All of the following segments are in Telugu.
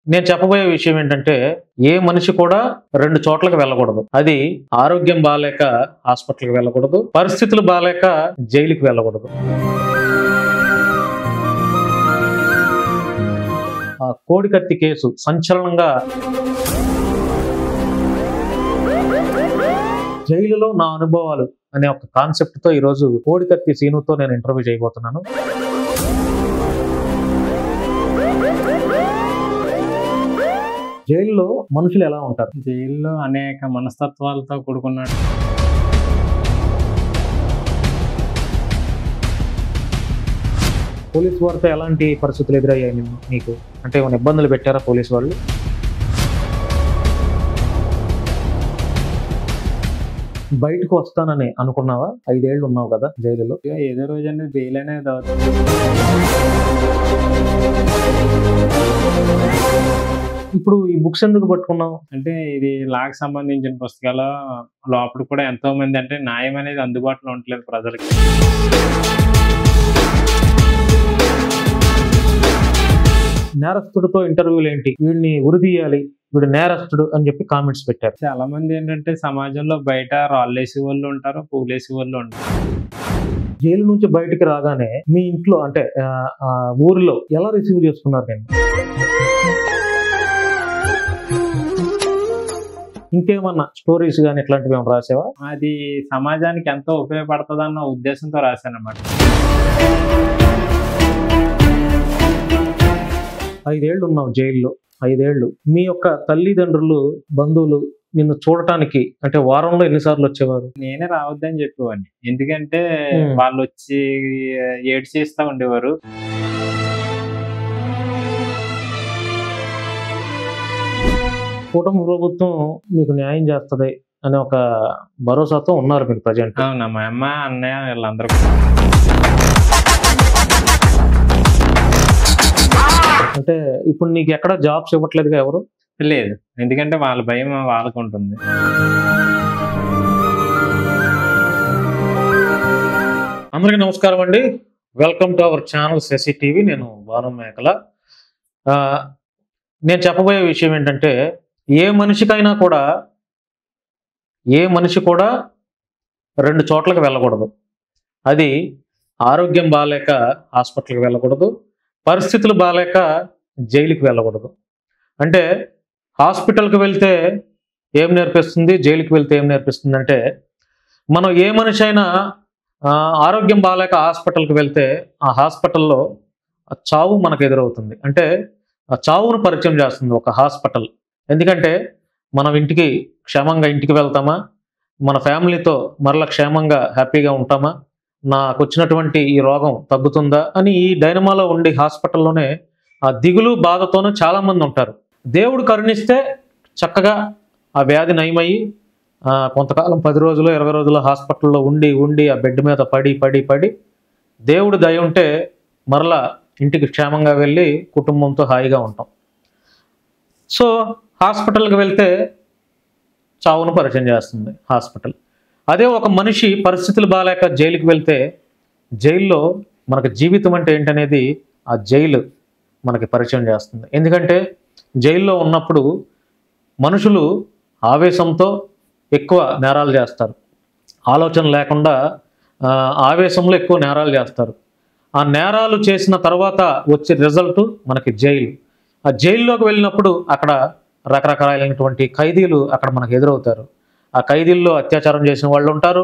నేను చెప్పబోయే విషయం ఏంటంటే, ఏ మనిషి కూడా 2 చోట్లకి వెళ్ళకూడదు. అది ఆరోగ్యం బాలేక హాస్పిటల్‌కి వెళ్ళకూడదు. పరిస్థితులు బాలేక జైలుకి వెళ్ళకూడదు. ఆ కోడికత్తి కేసు సంచలనంగా జైలులో నా అనుభవాలు అనే ఒక కాన్సెప్ట్‌తో ఈరోజు కోడికత్తి సీనుతో నేను ఇంటర్వ్యూ చేయబోతున్నాను. జైలులో మనుషులు ఎలా ఉంటారు? జైల్లో అనేక మనస్తత్వాలతో కూడుకున్నాడు. పోలీసు వారితో ఎలాంటి పరిస్థితులు ఎదురయ్యాయి నీకు? అంటే ఏమైనా ఇబ్బందులు పెట్టారా పోలీసు వాళ్ళు? బయటకు వస్తానని అనుకున్నావా? 5 ఏళ్ళు ఉన్నావు కదా జైలులో. ఇక ఏదో రోజు అనేది బెయిల్ అనేది అవుతుంది. ఇప్పుడు ఈ బుక్స్ ఎందుకు పట్టుకున్నావు? అంటే ఇది లాకి సంబంధించిన పుస్తకాలు లోపల కూడా ఎంతో మంది అంటే న్యాయం అనేది అందుబాటులో ఉండట్లేదు ప్రజలకి. నేరస్తుడితో ఇంటర్వ్యూలు ఏంటి? వీడిని ఉరిదీయాలి, వీడు నేరస్తుడు అని చెప్పి కామెంట్స్ పెట్టారు. చాలా మంది ఏంటంటే సమాజంలో బయట రాళ్ళేసి వాళ్ళు ఉంటారు, పూలేసి వాళ్ళు ఉంటారు. జైలు నుంచి బయటికి రాగానే మీ ఇంట్లో అంటే ఊరిలో ఎలా రిసీవ్ చేసుకున్నారు నేను? ఇంకేమన్నా స్టోరీస్ కానీ ఇట్లాంటివి ఏమైనా రాసావా? అది సమాజానికి ఎంతో ఉపయోగపడుతుందన్న ఉద్దేశంతో రాశాను అన్నమాట. 5 ఏళ్ళు ఉన్నావు జైల్లో. 5 ఏళ్ళు మీ యొక్క తల్లిదండ్రులు, బంధువులు నిన్ను చూడటానికి అంటే వారంలో ఎన్నిసార్లు వచ్చేవారు? నేనే రావద్దని చెప్పేవాడిని. ఎందుకంటే వాళ్ళు వచ్చి ఏడ్చేస్తా ఉండేవారు. కూటమి ప్రభుత్వం మీకు న్యాయం చేస్తుంది అనే ఒక భరోసాతో ఉన్నారు మీరు ప్రజెంట్. అవునా, మా అమ్మ అన్నయ్య వీళ్ళందరూ. అంటే ఇప్పుడు నీకు ఎక్కడ జాబ్స్ ఇవ్వట్లేదుగా ఎవరు? లేదు, ఎందుకంటే వాళ్ళ భయం వాళ్ళకు ఉంటుంది. అందరికీ నమస్కారం అండి. Welcome to our channel Sashi TV. నేను భాను మేకల. నేను చెప్పబోయే విషయం ఏంటంటే, ఏ మనిషి కూడా 2 చోట్లకి వెళ్ళకూడదు. అది ఆరోగ్యం బాలేక హాస్పిటల్కి వెళ్ళకూడదు. పరిస్థితులు బాలేక జైలుకి వెళ్ళకూడదు. అంటే హాస్పిటల్కి వెళ్తే ఏం నేర్పిస్తుంది, జైలుకి వెళ్తే ఏం నేర్పిస్తుంది అంటే, మనం ఏ మనిషి అయినా ఆరోగ్యం బాలేక హాస్పిటల్కి వెళ్తే ఆ హాస్పిటల్లో చావు మనకు ఎదురవుతుంది. అంటే ఆ చావును పరిచయం చేస్తుంది ఒక హాస్పిటల్. ఎందుకంటే మనం క్షేమంగా ఇంటికి వెళ్తామా, మన ఫ్యామిలీతో మరలా క్షేమంగా హ్యాపీగా ఉంటామా, నాకు వచ్చినటువంటి ఈ రోగం తగ్గుతుందా అని ఈ డైనమాలో ఉండి హాస్పిటల్లోనే ఆ దిగులు బాధతోనే చాలామంది ఉంటారు. దేవుడు కరుణిస్తే చక్కగా ఆ వ్యాధి నయమయ్యి కొంతకాలం 10 రోజులు 20 రోజులు హాస్పిటల్లో ఉండి ఆ బెడ్ మీద పడి దేవుడు దయ ఉంటే మరలా ఇంటికి క్షేమంగా వెళ్ళి కుటుంబంతో హాయిగా ఉంటాం. సో హాస్పిటల్కి వెళ్తే చావును పరిచయం చేస్తుంది హాస్పిటల్. అదే ఒక మనిషి పరిస్థితులు బాలేక జైలుకి వెళ్తే జైల్లో మనకు జీవితం అంటే ఏంటనేది ఆ జైలు మనకి పరిచయం చేస్తుంది. ఎందుకంటే జైల్లో ఉన్నప్పుడు మనుషులు ఆవేశంతో ఎక్కువ నేరాలు చేస్తారు. ఆలోచన లేకుండా ఆవేశంలో ఎక్కువ నేరాలు చేస్తారు. ఆ నేరాలు చేసిన తర్వాత వచ్చే రిజల్ట్ మనకి జైలు. ఆ జైల్లోకి వెళ్ళినప్పుడు అక్కడ రకరకాలైనటువంటి ఖైదీలు అక్కడ మనకు ఎదురవుతారు. ఆ ఖైదీల్లో అత్యాచారం చేసిన వాళ్ళు ఉంటారు,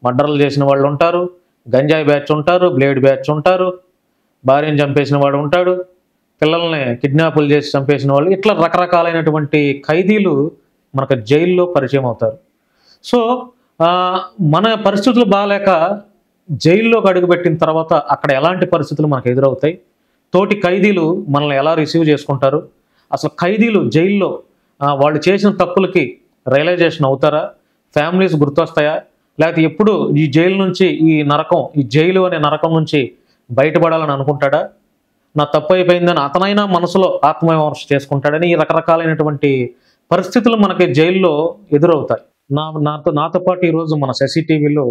మర్డర్లు చేసిన వాళ్ళు ఉంటారు, గంజాయి బ్యాచ్ ఉంటారు, బ్లేడ్ బ్యాచ్ ఉంటారు, భార్యను చంపేసిన వాడు ఉంటాడు, పిల్లల్ని కిడ్నాపులు చేసి చంపేసిన వాళ్ళు, ఇట్లా రకరకాలైనటువంటి ఖైదీలు మనకు జైల్లో పరిచయం అవుతారు. సో మన పరిస్థితులు బాగాలేక జైల్లోకి అడుగుపెట్టిన తర్వాత అక్కడ ఎలాంటి పరిస్థితులు మనకు ఎదురవుతాయి, తోటి ఖైదీలు మనల్ని ఎలా రిసీవ్ చేసుకుంటారు, అసలు ఖైదీలు జైల్లో వాళ్ళు చేసిన తప్పులకి రియలైజేషన్ అవుతారా, ఫ్యామిలీస్ గుర్తొస్తాయా, లేకపోతే ఎప్పుడు ఈ జైలు నుంచి ఈ జైలు అనే నరకం నుంచి బయటపడాలని అనుకుంటాడా, నా తప్పు అయిపోయిందని అతనైనా మనసులో ఆత్మవిమర్శ చేసుకుంటాడని ఈ రకరకాలైనటువంటి పరిస్థితులు మనకి జైల్లో ఎదురవుతాయి. నాతో పాటు ఈరోజు మన శశి టీవీలో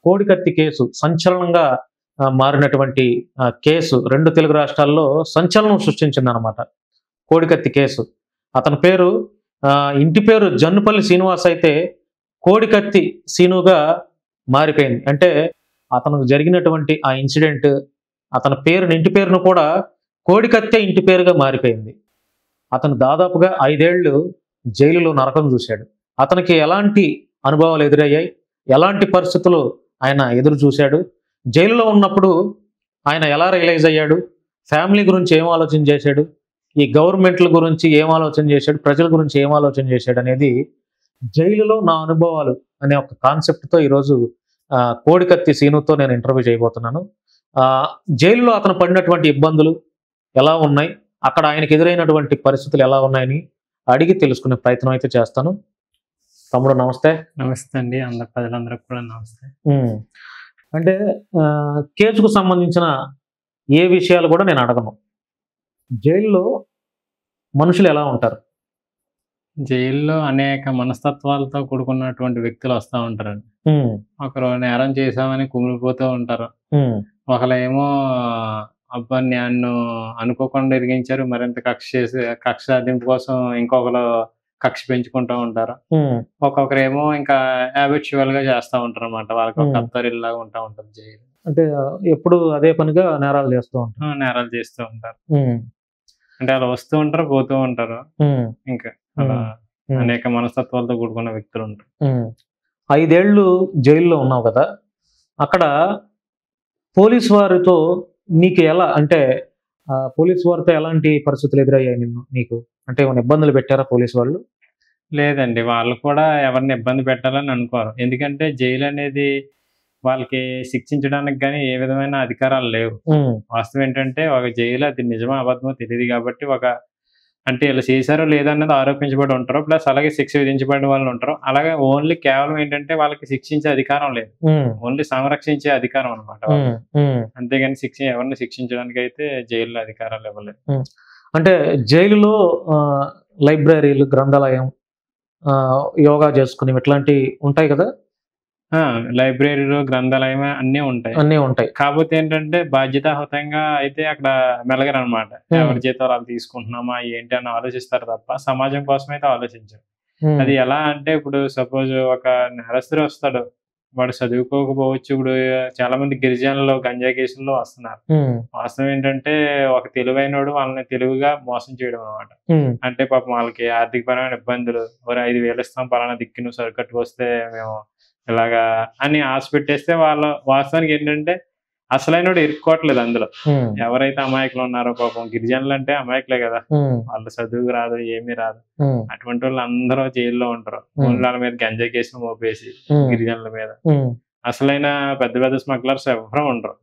కోడికత్తి కేసు సంచలనంగా మారినటువంటి కేసు 2 తెలుగు రాష్ట్రాల్లో సంచలనం సృష్టించింది అనమాట. కోడికత్తి కేసు. అతని పేరు ఇంటి పేరు జన్నుపల్లి శ్రీనివాస్ అయితే కోడికత్తి సీనుగా మారిపోయింది. అంటే అతనికి జరిగినటువంటి ఆ ఇన్సిడెంట్ అతని పేరుని ఇంటి పేరును కూడా కోడికత్తే ఇంటి పేరుగా మారిపోయింది. అతను దాదాపుగా 5 ఏళ్ళు జైలులో నరకం చూశాడు. అతనికి ఎలాంటి అనుభవాలు ఎదురయ్యాయి, ఎలాంటి పరిస్థితులు ఆయన ఎదురు చూశాడు, జైలులో ఉన్నప్పుడు ఆయన ఎలా రియలైజ్ అయ్యాడు, ఫ్యామిలీ గురించి ఏం ఆలోచన చేశాడు, ఈ గవర్నమెంట్ల గురించి ఏం ఆలోచన చేశాడు, ప్రజల గురించి ఏం ఆలోచన చేశాడు అనేది జైలులో నా అనుభవాలు అనే ఒక కాన్సెప్ట్తో ఈరోజు కోడికత్తి సీనుతో నేను ఇంటర్వ్యూ చేయబోతున్నాను. జైలులో అతను పడినటువంటి ఇబ్బందులు ఎలా ఉన్నాయి, అక్కడ ఆయనకు ఎదురైనటువంటి పరిస్థితులు ఎలా ఉన్నాయని అడిగి తెలుసుకునే ప్రయత్నం అయితే చేస్తాను. తమ్ముడు నమస్తే. నమస్తే అండి, అందరు ప్రజలందరికీ కూడా నమస్తే. అంటే కేసుకు సంబంధించిన ఏ విషయాలు కూడా నేను అడగను. జైల్లో మనుషులు ఎలా ఉంటారు? జైల్లో అనేక మనస్తత్వాలతో కూడుకున్నటువంటి వ్యక్తులు వస్తూ ఉంటారండి. ఒకరు నేరం చేశామని కుమిలిపోతూ ఉంటారు. ఒకరేమో అబ్బా నన్ను అనుకోకుండా ఎరిగించారు, మరింత కక్ష సాధింపు కోసం ఇంకొకరు కక్ష పెంచుకుంటూ ఉంటారు. ఒక్కొక్కరేమో ఇంకా హ్యాబిచువల్ గా చేస్తూ ఉంటారు అనమాట. వాళ్ళకి ఒక అత్తరిల్లాగా ఉంటా ఉంటుంది జైలు. అంటే ఎప్పుడు అదే పనిగా నేరాలు చేస్తూ ఉంటారు. నేరాలు చేస్తూ ఉంటారు. అంటే అలా వస్తూ ఉంటారు, పోతూ ఉంటారు. ఇంకా అలా అనేక మనస్తత్వాలతో కూడుకున్న వ్యక్తులు ఉంటారు. 5 ఏళ్ళు జైల్లో ఉన్నావు కదా, అక్కడ పోలీసు వారితో నీకు ఎలా, అంటే పోలీసు వారితో ఎలాంటి పరిస్థితులు ఎదురయ్యాయి నీకు? అంటే ఏమైనా ఇబ్బందులు పెట్టారా పోలీసు వాళ్ళు? లేదండి, వాళ్ళు కూడా ఎవరిని ఇబ్బంది పెట్టాలని అనుకోరు. ఎందుకంటే జైలు అనేది వాళ్ళకి శిక్షించడానికి కానీ ఏ విధమైన అధికారాలు లేవు. వాస్తవం ఏంటంటే ఒక జైలు అది నిజమో అబద్ధమో తెలియదు కాబట్టి అంటే ఇలా చేశారో లేదన్నది ఆరోపించబడి ఉంటారు. ప్లస్ అలాగే శిక్ష విధించబడిన వాళ్ళు ఉంటారు. అలాగే ఓన్లీ కేవలం ఏంటంటే వాళ్ళకి శిక్షించే అధికారం లేదు, ఓన్లీ సంరక్షించే అధికారం అనమాట. అంతేగాని ఎవరిని శిక్షించడానికి అయితే జైల్లో అధికారాలు ఇవ్వలేదు. అంటే జైలులో లైబ్రరీలు, గ్రంథాలయం, యోగా చేసుకుని ఇట్లాంటివి ఉంటాయి కదా? లైబ్రరీలు, గ్రంథాలయం అన్నీ ఉంటాయి. కాకపోతే ఏంటంటే బాధ్యతాయుతంగా అయితే అక్కడ మెలగరు అనమాట. ఎవరి జీతాలు వాళ్ళు తీసుకుంటున్నామా ఏంటి అని ఆలోచిస్తారు తప్ప సమాజం కోసం అయితే ఆలోచించారు. అది ఎలా అంటే ఇప్పుడు సపోజ్ ఒక నేరస్తుడు వస్తాడు, వాడు చదువుకోకపోవచ్చు. ఇప్పుడు చాలా మంది గిరిజనులు గంజాయి కేసుల్లో వస్తున్నారు. వాస్తవం ఏంటంటే ఒక తెలివైనోడు వాళ్ళని తెలివిగా మోసం చేయడం అనమాట. అంటే పాపం వాళ్ళకి ఆర్థికపరమైన ఇబ్బందులు, 5,000 ఇస్తాం పలానా దిక్కు నువ్వు సరికట్టు వస్తే మేము ఇలాగా అని ఆశ పెట్టేస్తే వాళ్ళ వాస్తవానికి ఏంటంటే అసలైనోడు ఇరుక్కోవట్లేదు అందులో. ఎవరైతే అమాయకులు ఉన్నారో పాపం గిరిజనులు అంటే అమాయకులే కదా, వాళ్ళు చదువు రాదు ఏమీ రాదు, అటువంటి వాళ్ళు అందరూ జైల్లో ఉంటారు. వాళ్ళ మీద గంజాయి కేసులు మోపేసి గిరిజనుల మీద. అసలైన పెద్ద పెద్ద స్మగ్లర్స్ ఎవరూ ఉండరు.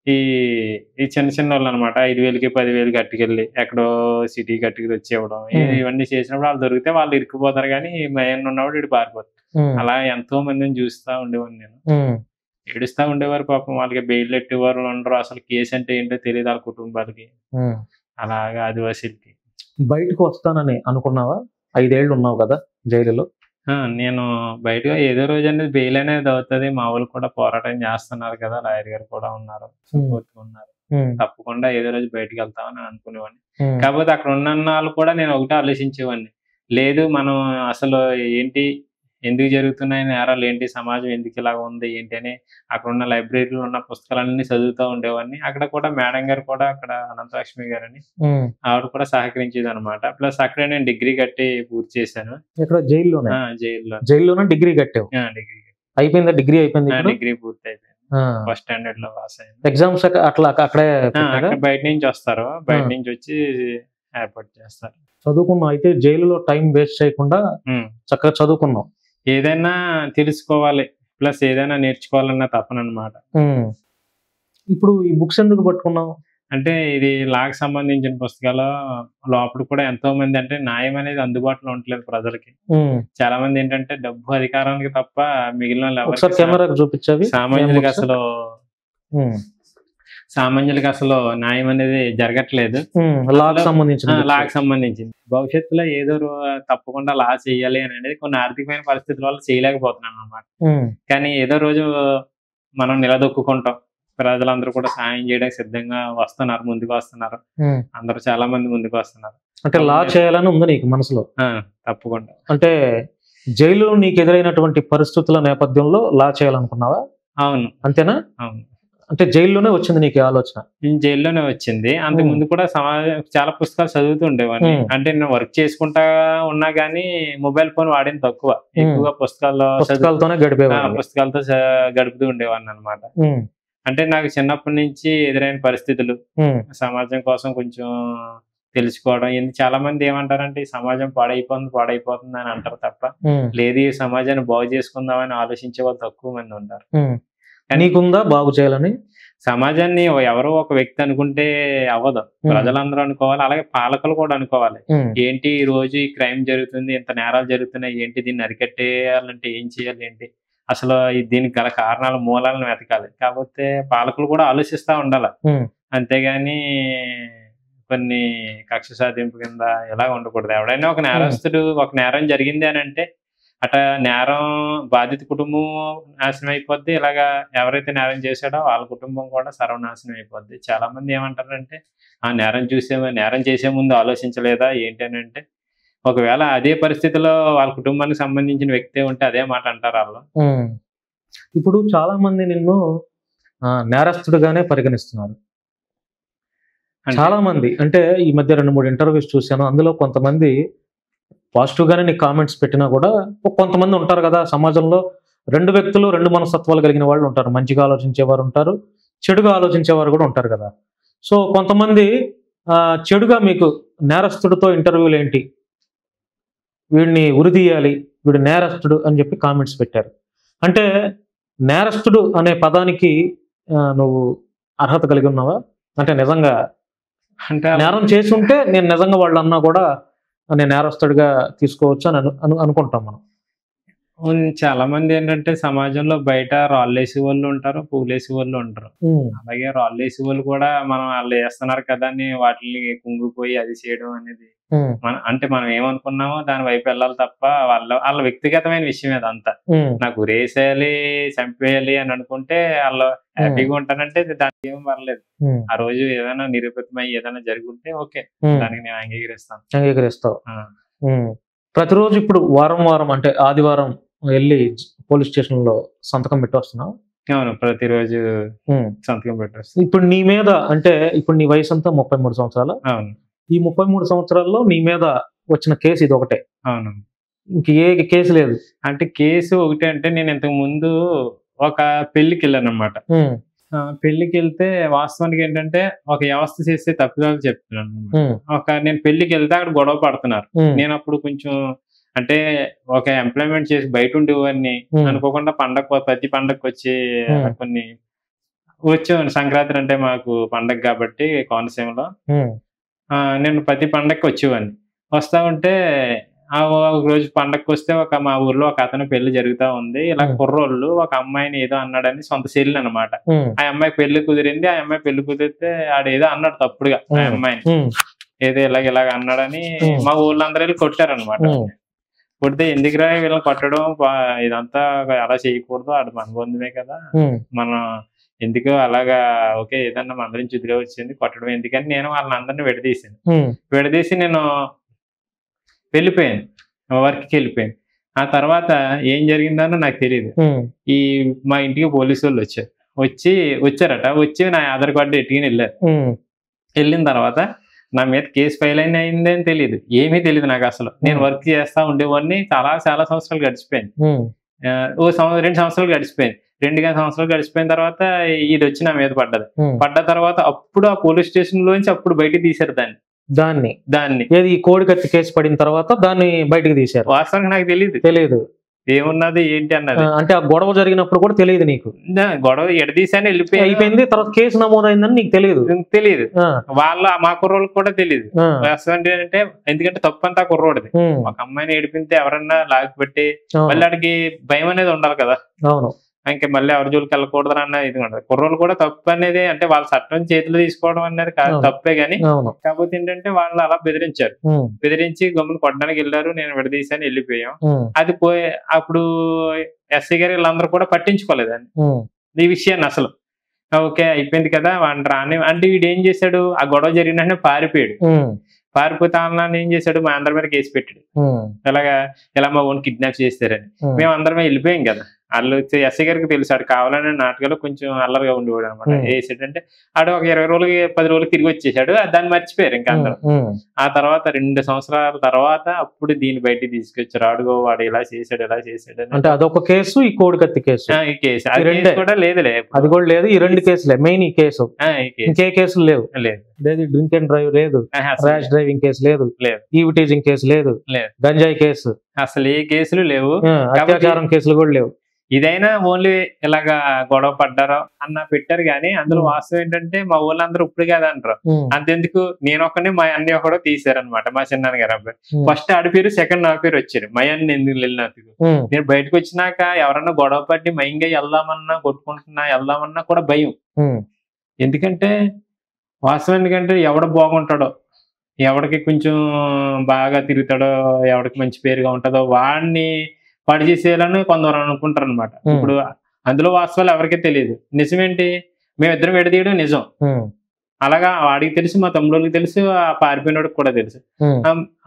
ఈ చిన్న వాళ్ళు అనమాట. 5,000కి 10,000కి అట్టుకెళ్ళి ఎక్కడో సిటీ కట్టుకుని వచ్చి ఇవ్వడం, ఇవన్నీ చేసినప్పుడు వాళ్ళు దొరికితే వాళ్ళు ఇరుక్కుపోతారు. కానీ మెయిన్ ఉన్నవాడు ఇటు పారిపోతారు. అలా ఎంతో మందిని చూస్తా ఉండేవాడిని నేను. ఏడుస్తా ఉండేవారు పాపం. వాళ్ళకి బెయిల్ ఎట్టేవారు ఉండరు, అసలు కేసు అంటే ఏంటో తెలియదు వాళ్ళ కుటుంబాలకి. అలాగా ఆదివాసీలకి. బయటకు వస్తానని అనుకున్నావా? 5 ఏళ్ళు ఉన్నావు కదా జైలులో. నేను బయటగా ఏదో రోజు అనేది బెయిల్ అనేది అవుతుంది. మా వాళ్ళు కూడా పోరాటం చేస్తున్నారు కదా, లాయర్ గారు కూడా ఉన్నారు, సపోర్ట్ ఉన్నారు. తప్పకుండా ఏదో రోజు బయటకు వెళ్తామని అనుకునేవాడిని. కాకపోతే అక్కడ ఉన్న వాళ్ళు కూడా నేను ఒకటే ఆలోచించేవాడిని, లేదు మనం అసలు ఏంటి, ఎందుకు జరుగుతున్నాయి నేరాలు, ఏంటి సమాజం ఎందుకు ఇలా ఉంది ఏంటి అని అక్కడ ఉన్న లైబ్రరీలో ఉన్న పుస్తకాలన్నీ చదువుతూ ఉండేవాడిని. అక్కడ కూడా మేడం గారు కూడా, అక్కడ అనంతలక్ష్మి గారు అని ఆవిడ కూడా సహకరించేది అనమాట. ప్లస్ అక్కడే నేను డిగ్రీ కట్టి పూర్తి చేశాను. ఇక్కడ జైల్లోనే డిగ్రీ కట్టావు? డిగ్రీ అయిపోయిందా? డిగ్రీ అయిపోయింది, డిగ్రీ పూర్తి అయిపోయింది. ఫస్ట్ స్టాండర్డ్ లో పాస్ అయ్యాను. ఎగ్జామ్స్ అట్లా అక్కడే బయట నుంచి వస్తారు, బయట నుంచి వచ్చి ఏర్పాటు చేస్తారు. చదువుకున్నావు అయితే, జైలులో టైం వేస్ట్ చేయకుండా చక్కగా చదువుకున్నావు. ఏదైనా తెలుసుకోవాలి, ప్లస్ ఏదైనా నేర్చుకోవాలన్న తపన అనమాట. ఇప్పుడు ఈ బుక్స్ ఎందుకు పట్టుకున్నావు? అంటే ఇది లాకి సంబంధించిన పుస్తకాలు. లోపల కూడా ఎంతో మంది అంటే న్యాయం అనేది అందుబాటులో ఉండలేదు ప్రజలకి. చాలా మంది ఏంటంటే డబ్బు అధికారానికి తప్ప మిగిలిన సామాన్యులకి అసలు న్యాయం అనేది జరగట్లేదు. లాకి సంబంధించింది భవిష్యత్తులో ఏదో తప్పకుండా లా చేయాలి అని అనేది కొన్ని ఆర్థికమైన పరిస్థితుల వల్ల చేయలేకపోతున్నాను అనమాట. కానీ ఏదో రోజు మనం నిలదొక్కుంటాం. ప్రజలందరూ కూడా సాయం చేయడానికి సిద్ధంగా వస్తున్నారు, ముందుకు వస్తున్నారు. అందరూ చాలా మంది ముందుకు వస్తున్నారు. అంటే లా చేయాలని ఉంది నీకు మనసులో? తప్పకుండా. అంటే జైలులో నీకు ఎదురైనటువంటి పరిస్థితుల నేపథ్యంలో లా చేయాలనుకున్నావా? అవును. అంతేనా? అవును. అంటే జైల్లోనే వచ్చింది నీకు ఆలోచన? జైల్లోనే వచ్చింది. అంతకు ముందు కూడా చాలా పుస్తకాలు చదువుతూ ఉండేవాడిని. అంటే నేను వర్క్ చేసుకుంటా ఉన్నా గానీ మొబైల్ ఫోన్ వాడింది తక్కువ. ఎక్కువగా పుస్తకాలతోనే గడిపేవాడిని. పుస్తకాలతో గడుపుతూ ఉండేవాడిని అనమాట. అంటే నాకు చిన్నప్పటి నుంచి ఎదురైన పరిస్థితులు, సమాజం కోసం కొంచెం తెలుసుకోవడం. చాలా మంది ఏమంటారంటే ఈ సమాజం పాడైపోతుంది అని అంటారు తప్ప, లేదు ఈ సమాజాన్ని బాగు చేసుకుందామని ఆలోచించే వాళ్ళు తక్కువ మంది ఉంటారు. నీకుందా బాగు చేయాలని? సమాజాన్ని ఎవరో ఒక వ్యక్తి అనుకుంటే అవ్వదు. ప్రజలందరూ అనుకోవాలి, అలాగే పాలకులు కూడా అనుకోవాలి. ఏంటి ఈ రోజు ఈ క్రైమ్ జరుగుతుంది, ఇంత నేరాలు జరుగుతున్నాయి, ఏంటి దీన్ని అరికట్టేయాలంటే ఏం చేయాలి, ఏంటి అసలు దీనికి గల కారణాల మూలాలను వెతకాలి. కాకపోతే పాలకులు కూడా ఆలోచిస్తా ఉండాలి. అంతేగాని కొన్ని కక్ష సాధింపు కింద ఇలా ఉండకూడదు. ఎవడైనా ఒక నేరస్తుడు ఒక నేరం జరిగింది అని అంటే అట నేరం బాధిత కుటుంబం నాశనం అయిపోద్ది. ఇలాగా ఎవరైతే నేరం చేశాడో వాళ్ళ కుటుంబం కూడా సర్వనాశనం అయిపోద్ది. చాలా మంది ఏమంటారంటే ఆ నేరం చేసే ముందు ఆలోచించలేదా ఏంటి అని అంటే, ఒకవేళ అదే పరిస్థితిలో వాళ్ళ కుటుంబానికి సంబంధించిన వ్యక్తి ఉంటే అదే మాట అంటారు వాళ్ళు. ఇప్పుడు చాలా మంది నిన్ను నేరస్తుడుగానే పరిగణిస్తున్నారు. చాలా మంది అంటే ఈ మధ్య 2-3 ఇంటర్వ్యూస్ చూశాను. అందులో కొంతమంది పాజిటివ్ గానే నీకు కామెంట్స్ పెట్టినా కూడా కొంతమంది ఉంటారు కదా సమాజంలో, 2 వ్యక్తులు 2 మనస్తత్వాలు కలిగిన వాళ్ళు ఉంటారు. మంచిగా ఆలోచించేవారు ఉంటారు, చెడుగా ఆలోచించేవారు కూడా ఉంటారు కదా. సో కొంతమంది చెడుగా మీకు నేరస్తుడితో ఇంటర్వ్యూలు ఏంటి, వీడిని ఉరిదీయాలి, వీడు నేరస్తుడు అని చెప్పి కామెంట్స్ పెట్టారు. అంటే నేరస్తుడు అనే పదానికి నువ్వు అర్హత కలిగి ఉన్నావా? అంటే నిజంగా అంటే నేరం చేసి ఉంటే నేను నిజంగా వాళ్ళు అన్నా కూడా నేను నేరస్తుడిగా తీసుకోవచ్చు అని అనుకుంటాం మనం. చాలా మంది ఏంటంటే సమాజంలో బయట రాళ్ళేసి వాళ్ళు ఉంటారు, పూలేసి వాళ్ళు ఉంటారు. అలాగే రాళ్ళేసి వాళ్ళు కూడా మనం వాళ్ళు వేస్తున్నారు కదా అని వాటిని కుంగిపోయి అది చేయడం అనేది అంటే మనం ఏమనుకున్నామో దాని వైపు వెళ్ళాలి తప్ప వాళ్ళ వ్యక్తిగతమైన విషయం అదంతా. నాకు ఉరేసేయాలి, చంపేయాలి అని అనుకుంటే వాళ్ళు హ్యాపీగా ఉంటానంటే దానికి ఏం పర్లేదు. ఆ రోజు ఏదైనా నిరూపితమై ఏదైనా జరుగుంటే ఓకే, దానికి నేను అంగీకరిస్తావు. ప్రతిరోజు ఇప్పుడు వారం అంటే ఆదివారం వెళ్ళి పోలీస్ స్టేషన్ లో సంతకం పెట్టొస్తున్నావు? అవును, ప్రతిరోజు సంతకం పెట్టొస్తాను. ఇప్పుడు నీ మీద అంటే ఇప్పుడు నీ వయసు అంతా 33 సంవత్సరాలు. అవును. ఈ 33 సంవత్సరాల్లో నీ మీద వచ్చిన కేసు ఇది ఒకటే? అవును. ఇంక ఏ కేసు లేదు? అంటే కేసు ఒకటే అంటే నేను ఇంతకు ముందు ఒక పెళ్లికి వెళ్ళాను అనమాట. పెళ్లికి వెళ్తే వాస్తవానికి ఏంటంటే ఒక వ్యవస్థ చేసే తప్పుదాలు చెప్తున్నాను. నేను పెళ్లికి వెళ్తే అక్కడ గొడవ పడుతున్నారు. నేను అప్పుడు కొంచెం అంటే ఒక ఎంప్లాయ్మెంట్ చేసి బయట ఉండేవాడిని. అనుకోకుండా ప్రతి పండగకి వచ్చి కొన్ని వచ్చేవాడిని. సంక్రాంతి అంటే మాకు పండగ కాబట్టి కోనసీమలో నేను ప్రతి పండగకి వచ్చేవాడిని. వస్తా ఉంటే ఒక రోజు పండగకి వస్తే మా ఊర్లో ఒక అతను పెళ్లి జరుగుతా ఉంది. ఇలా కుర్రోళ్ళు ఒక అమ్మాయిని ఏదో అన్నాడని సొంత చెల్లి అనమాట. ఆ అమ్మాయి పెళ్లి కుదిరింది. ఆ అమ్మాయి పెళ్లి కుదిరితే ఆడేదో అన్నాడు తప్పుడుగా ఆ అమ్మాయిని, ఏదో ఇలాగ అన్నాడని మా ఊళ్ళందరూ వెళ్ళి కొట్టారనమాట. కొడితే ఎందుకురా వీళ్ళని కొట్టడం, ఇదంతా అలా చేయకూడదు, ఆడు మన బంధువే కదా, మనం ఎందుకు అలాగా ఓకే ఏదన్నా మన నుంచి ఎదురే వచ్చింది కొట్టడం ఎందుకని నేను వాళ్ళందరినీ విడదీసి నేను వెళ్ళిపోయాను, వర్క్కి వెళ్ళిపోయాను. ఆ తర్వాత ఏం జరిగిందనో నాకు తెలియదు. మా ఇంటికి పోలీసు వాళ్ళు వచ్చారట. వచ్చి నా ఆధార్ కార్డు ఎట్టుకుని వెళ్ళారు. వెళ్ళిన తర్వాత నా మీద కేసు ఫైల్ అయిందని తెలియదు, ఏమీ తెలియదు నాకు అసలు. నేను వర్క్ చేస్తా ఉండేవాడిని. చాలా సంవత్సరాలు గడిచిపోయింది. 2 సంవత్సరాలు గడిచిపోయింది. 2 సంవత్సరాలు గడిచిపోయిన తర్వాత ఇది వచ్చి నా మీద పడ్డ తర్వాత అప్పుడు ఆ పోలీస్ స్టేషన్ లోంచి అప్పుడు బయటకు తీశారు దాన్ని ఏది కోడి కత్తి కేసు పడిన తర్వాత దాన్ని బయటకు తీశారు. వాస్తవానికి నాకు తెలియదు ఏమున్నది ఏంటి అన్నది. అంటే ఆ గొడవ జరిగినప్పుడు కూడా తెలియదు నీకు? గొడవ ఎడదీసాను అయిపోయింది. తర్వాత కేసు నమోదైందని నీకు తెలియదు? మా కుర్రోళ్ళకి కూడా తెలియదు. వాస్తవానికి అంటే ఎందుకంటే తప్పంతా కుర్రోడిది. ఒక అమ్మాయిని ఏడిపితే ఎవరన్నా లాగిపెట్టి మళ్ళీ ఆడికి భయం అనేది ఉండాలి కదా. అవును. ఇంకా మళ్ళీ ఎవరి జోలికి వెళ్ళకూడదు అన్న ఇది ఉండదు. కుర్రోళ్ళు కూడా తప్పు అనేది అంటే వాళ్ళ చట్టం చేతిలో తీసుకోవడం అనేది తప్పే గానీ, కాకపోతే ఏంటంటే వాళ్ళు అలా బెదిరించి గమ్మును కొట్టడానికి వెళ్ళారు. నేను విడదీశాను, వెళ్ళిపోయాం. అది అప్పుడు ఎస్ఐ గారు వీళ్ళందరూ కూడా పట్టించుకోలేదండి ఈ విషయాన్ని అసలు. ఓకే అయిపోయింది కదా వాడిని రాని అంటే వీడు ఏం చేశాడు, ఆ గొడవ జరిగిన పారిపోయాడు. పారిపోతే వాళ్ళని ఏం చేశాడు, మా అందరి మీద కేసు పెట్టాడు. ఇలాగా ఇలా మా ఓన్ కిడ్నాప్ చేస్తారని. మేము అందరమే వెళ్ళిపోయాం కదా. వాళ్ళు ఎస్ఐ గారికి తెలుసు కావాలనే నాటకాలు కొంచెం అల్లరిగా ఉండేవాడు అనమాట. వేసాడంటే ఆడు ఒక 20 రోజులకి 10 రోజులకి తిరిగి వచ్చేసాడు. దాన్ని మర్చిపోయారు ఇంకా అందరూ. ఆ తర్వాత 2 సంవత్సరాల తర్వాత అప్పుడు దీన్ని బయటికి తీసుకొచ్చారు. అడుగో వాడు ఇలా చేశాడు ఇలా చేశాడు అంటే అదొక కేసు, ఈ కోడికత్తి కేసు. ఈ కేసు అది కూడా లేదులే, అది కూడా లేదు. ఈ 2 కేసులే మెయిన్. ఈ కేసు ఇంకే కేసులు లేవు. లేదు డ్రింక్ అండ్ డ్రైవ్ లేదు, ర్యాష్ డ్రైవింగ్ కేసు లేదు, ఈవ్ టీజింగ్ కేసు లేదు, గంజాయి కేసు అసలు ఏ కేసులు లేవు, అత్యాచారం కేసులు కూడా లేవు. ఇదైనా ఓన్లీ ఇలాగా గొడవ పడ్డారో అన్న పెట్టారు. కానీ అందులో వాస్తవం ఏంటంటే మా ఊళ్ళందరూ ఇప్పుడు కాదంటారు. అంతెందుకు నేను ఒకనే మా అన్నయ్య ఒకడో తీసారనమాట. మా చిన్నాన్న గారు అబ్బాయి ఫస్ట్ ఆడి పేరు, సెకండ్ నా పేరు వచ్చారు. మా అన్న ఎందుకు వెళ్ళినందుకు. నేను బయటకు వచ్చినాక ఎవరన్నా గొడవ పట్టి మైంగా వెళ్దామన్నా, కొట్టుకుంటున్నా వెళ్దామన్నా కూడా భయం. ఎందుకంటే వాస్తవం ఎందుకంటే ఎవడ బాగుంటాడో, ఎవడికి కొంచెం బాగా తిరుగుతాడో, ఎవడికి మంచి పేరుగా ఉంటుందో వాడిని పాడు చేసేయాలని కొందరు అనుకుంటారు అనమాట. ఇప్పుడు అందులో వాస్తవాలు ఎవరికీ తెలియదు. నిజమేంటి, మేమిద్దరం విడదీయడం నిజం. అలాగా వాడికి తెలుసు, మా తమ్ముడికి తెలుసు, ఆ పారిపోయినోడికి కూడా తెలుసు.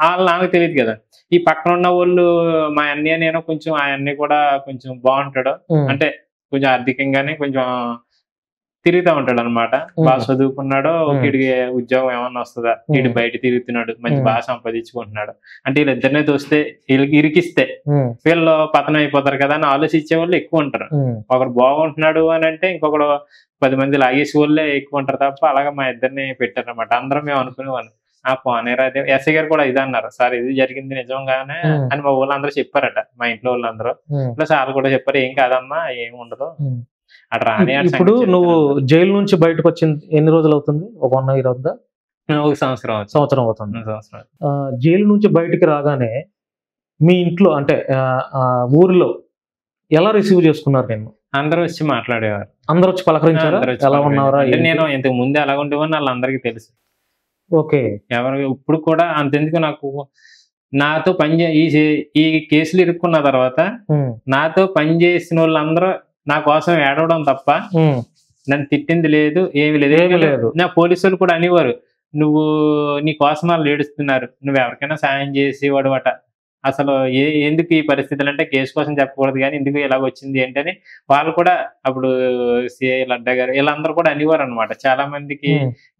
వాళ్ళు నాకు తెలియదు కదా. ఈ పక్కన ఉన్న వాళ్ళు మా అన్నయ్య నేను కొంచెం, ఆ అన్నయ్య కూడా కొంచెం బాగుంటాడు, అంటే కొంచెం ఆర్థికంగానే కొంచెం తిరుగుతూ ఉంటాడు అనమాట. బాగా చదువుకున్నాడు, వీడికి ఉద్యోగం ఏమన్నా వస్తుందా, వీడు బయట తిరుగుతున్నాడు, మంచి బాగా సంపాదించుకుంటున్నాడు అంటే వీళ్ళిద్దరినే చూస్తే వీళ్ళకి ఇరికిస్తే వీళ్ళు పతనం అయిపోతారు కదా అని ఆలోచించే వాళ్ళు ఎక్కువ ఉంటారు. ఒకరు బాగుంటున్నాడు అని అంటే ఇంకొకడు 10 మంది లాగేసే వాళ్ళే ఎక్కువ ఉంటారు తప్ప. అలాగా మా ఇద్దరిని పెట్టారనమాట. అందరం మేము అనుకునేవాళ్ళు పోనేరా. అదే ఎస్ఐ గారు కూడా ఇది అన్నారు, సార్ ఇది జరిగింది నిజంగానే అని మా వాళ్ళందరూ చెప్పారట, మా ఇంట్లో వాళ్ళందరూ. ప్లస్ వాళ్ళు కూడా చెప్పారు ఏం కాదమ్మా ఏమి ఉండదు. ఇప్పుడు నువ్వు జైలు నుంచి బయటకు వచ్చిన ఎన్ని రోజులు అవుతుంది? ఒక 1 year అవుతుందా? 1 సంవత్సరం అవుతుంది. జైలు నుంచి బయటికి రాగానే మీ ఇంట్లో అంటే ఊరిలో ఎలా రిసీవ్ చేసుకున్నారు? నేను అందరూ వచ్చి మాట్లాడేవారు, అందరూ వచ్చి పలకరించారు. ఎలా ఉన్నారా? నేను ఇంతకు ముందే ఎలా ఉండేవాడిని వాళ్ళందరికీ తెలుసు. ఓకే. ఎవరు ఇప్పుడు కూడా అంతెందుకు, నాకు నాతో ఈ కేసులు ఇరుక్కున్న తర్వాత నాతో పనిచేసిన వాళ్ళందరూ నా కోసం ఏడవడం తప్ప నన్ను తిట్టింది లేదు, ఏమి లేదు. నా పోలీసులు కూడా అనేవారు, నువ్వు నీ కోసం వాళ్ళు ఏడుస్తున్నారు, నువ్వు ఎవరికైనా సాయం చేసి వాడువట. అసలు ఎందుకు ఈ పరిస్థితులు అంటే కేసు కోసం చెప్పకూడదు కానీ ఎందుకు ఇలాగ వచ్చింది ఏంటని వాళ్ళు కూడా అప్పుడు సిఐ లడ్డా గారు వీళ్ళందరూ కూడా అనేవారు అనమాట. చాలా మందికి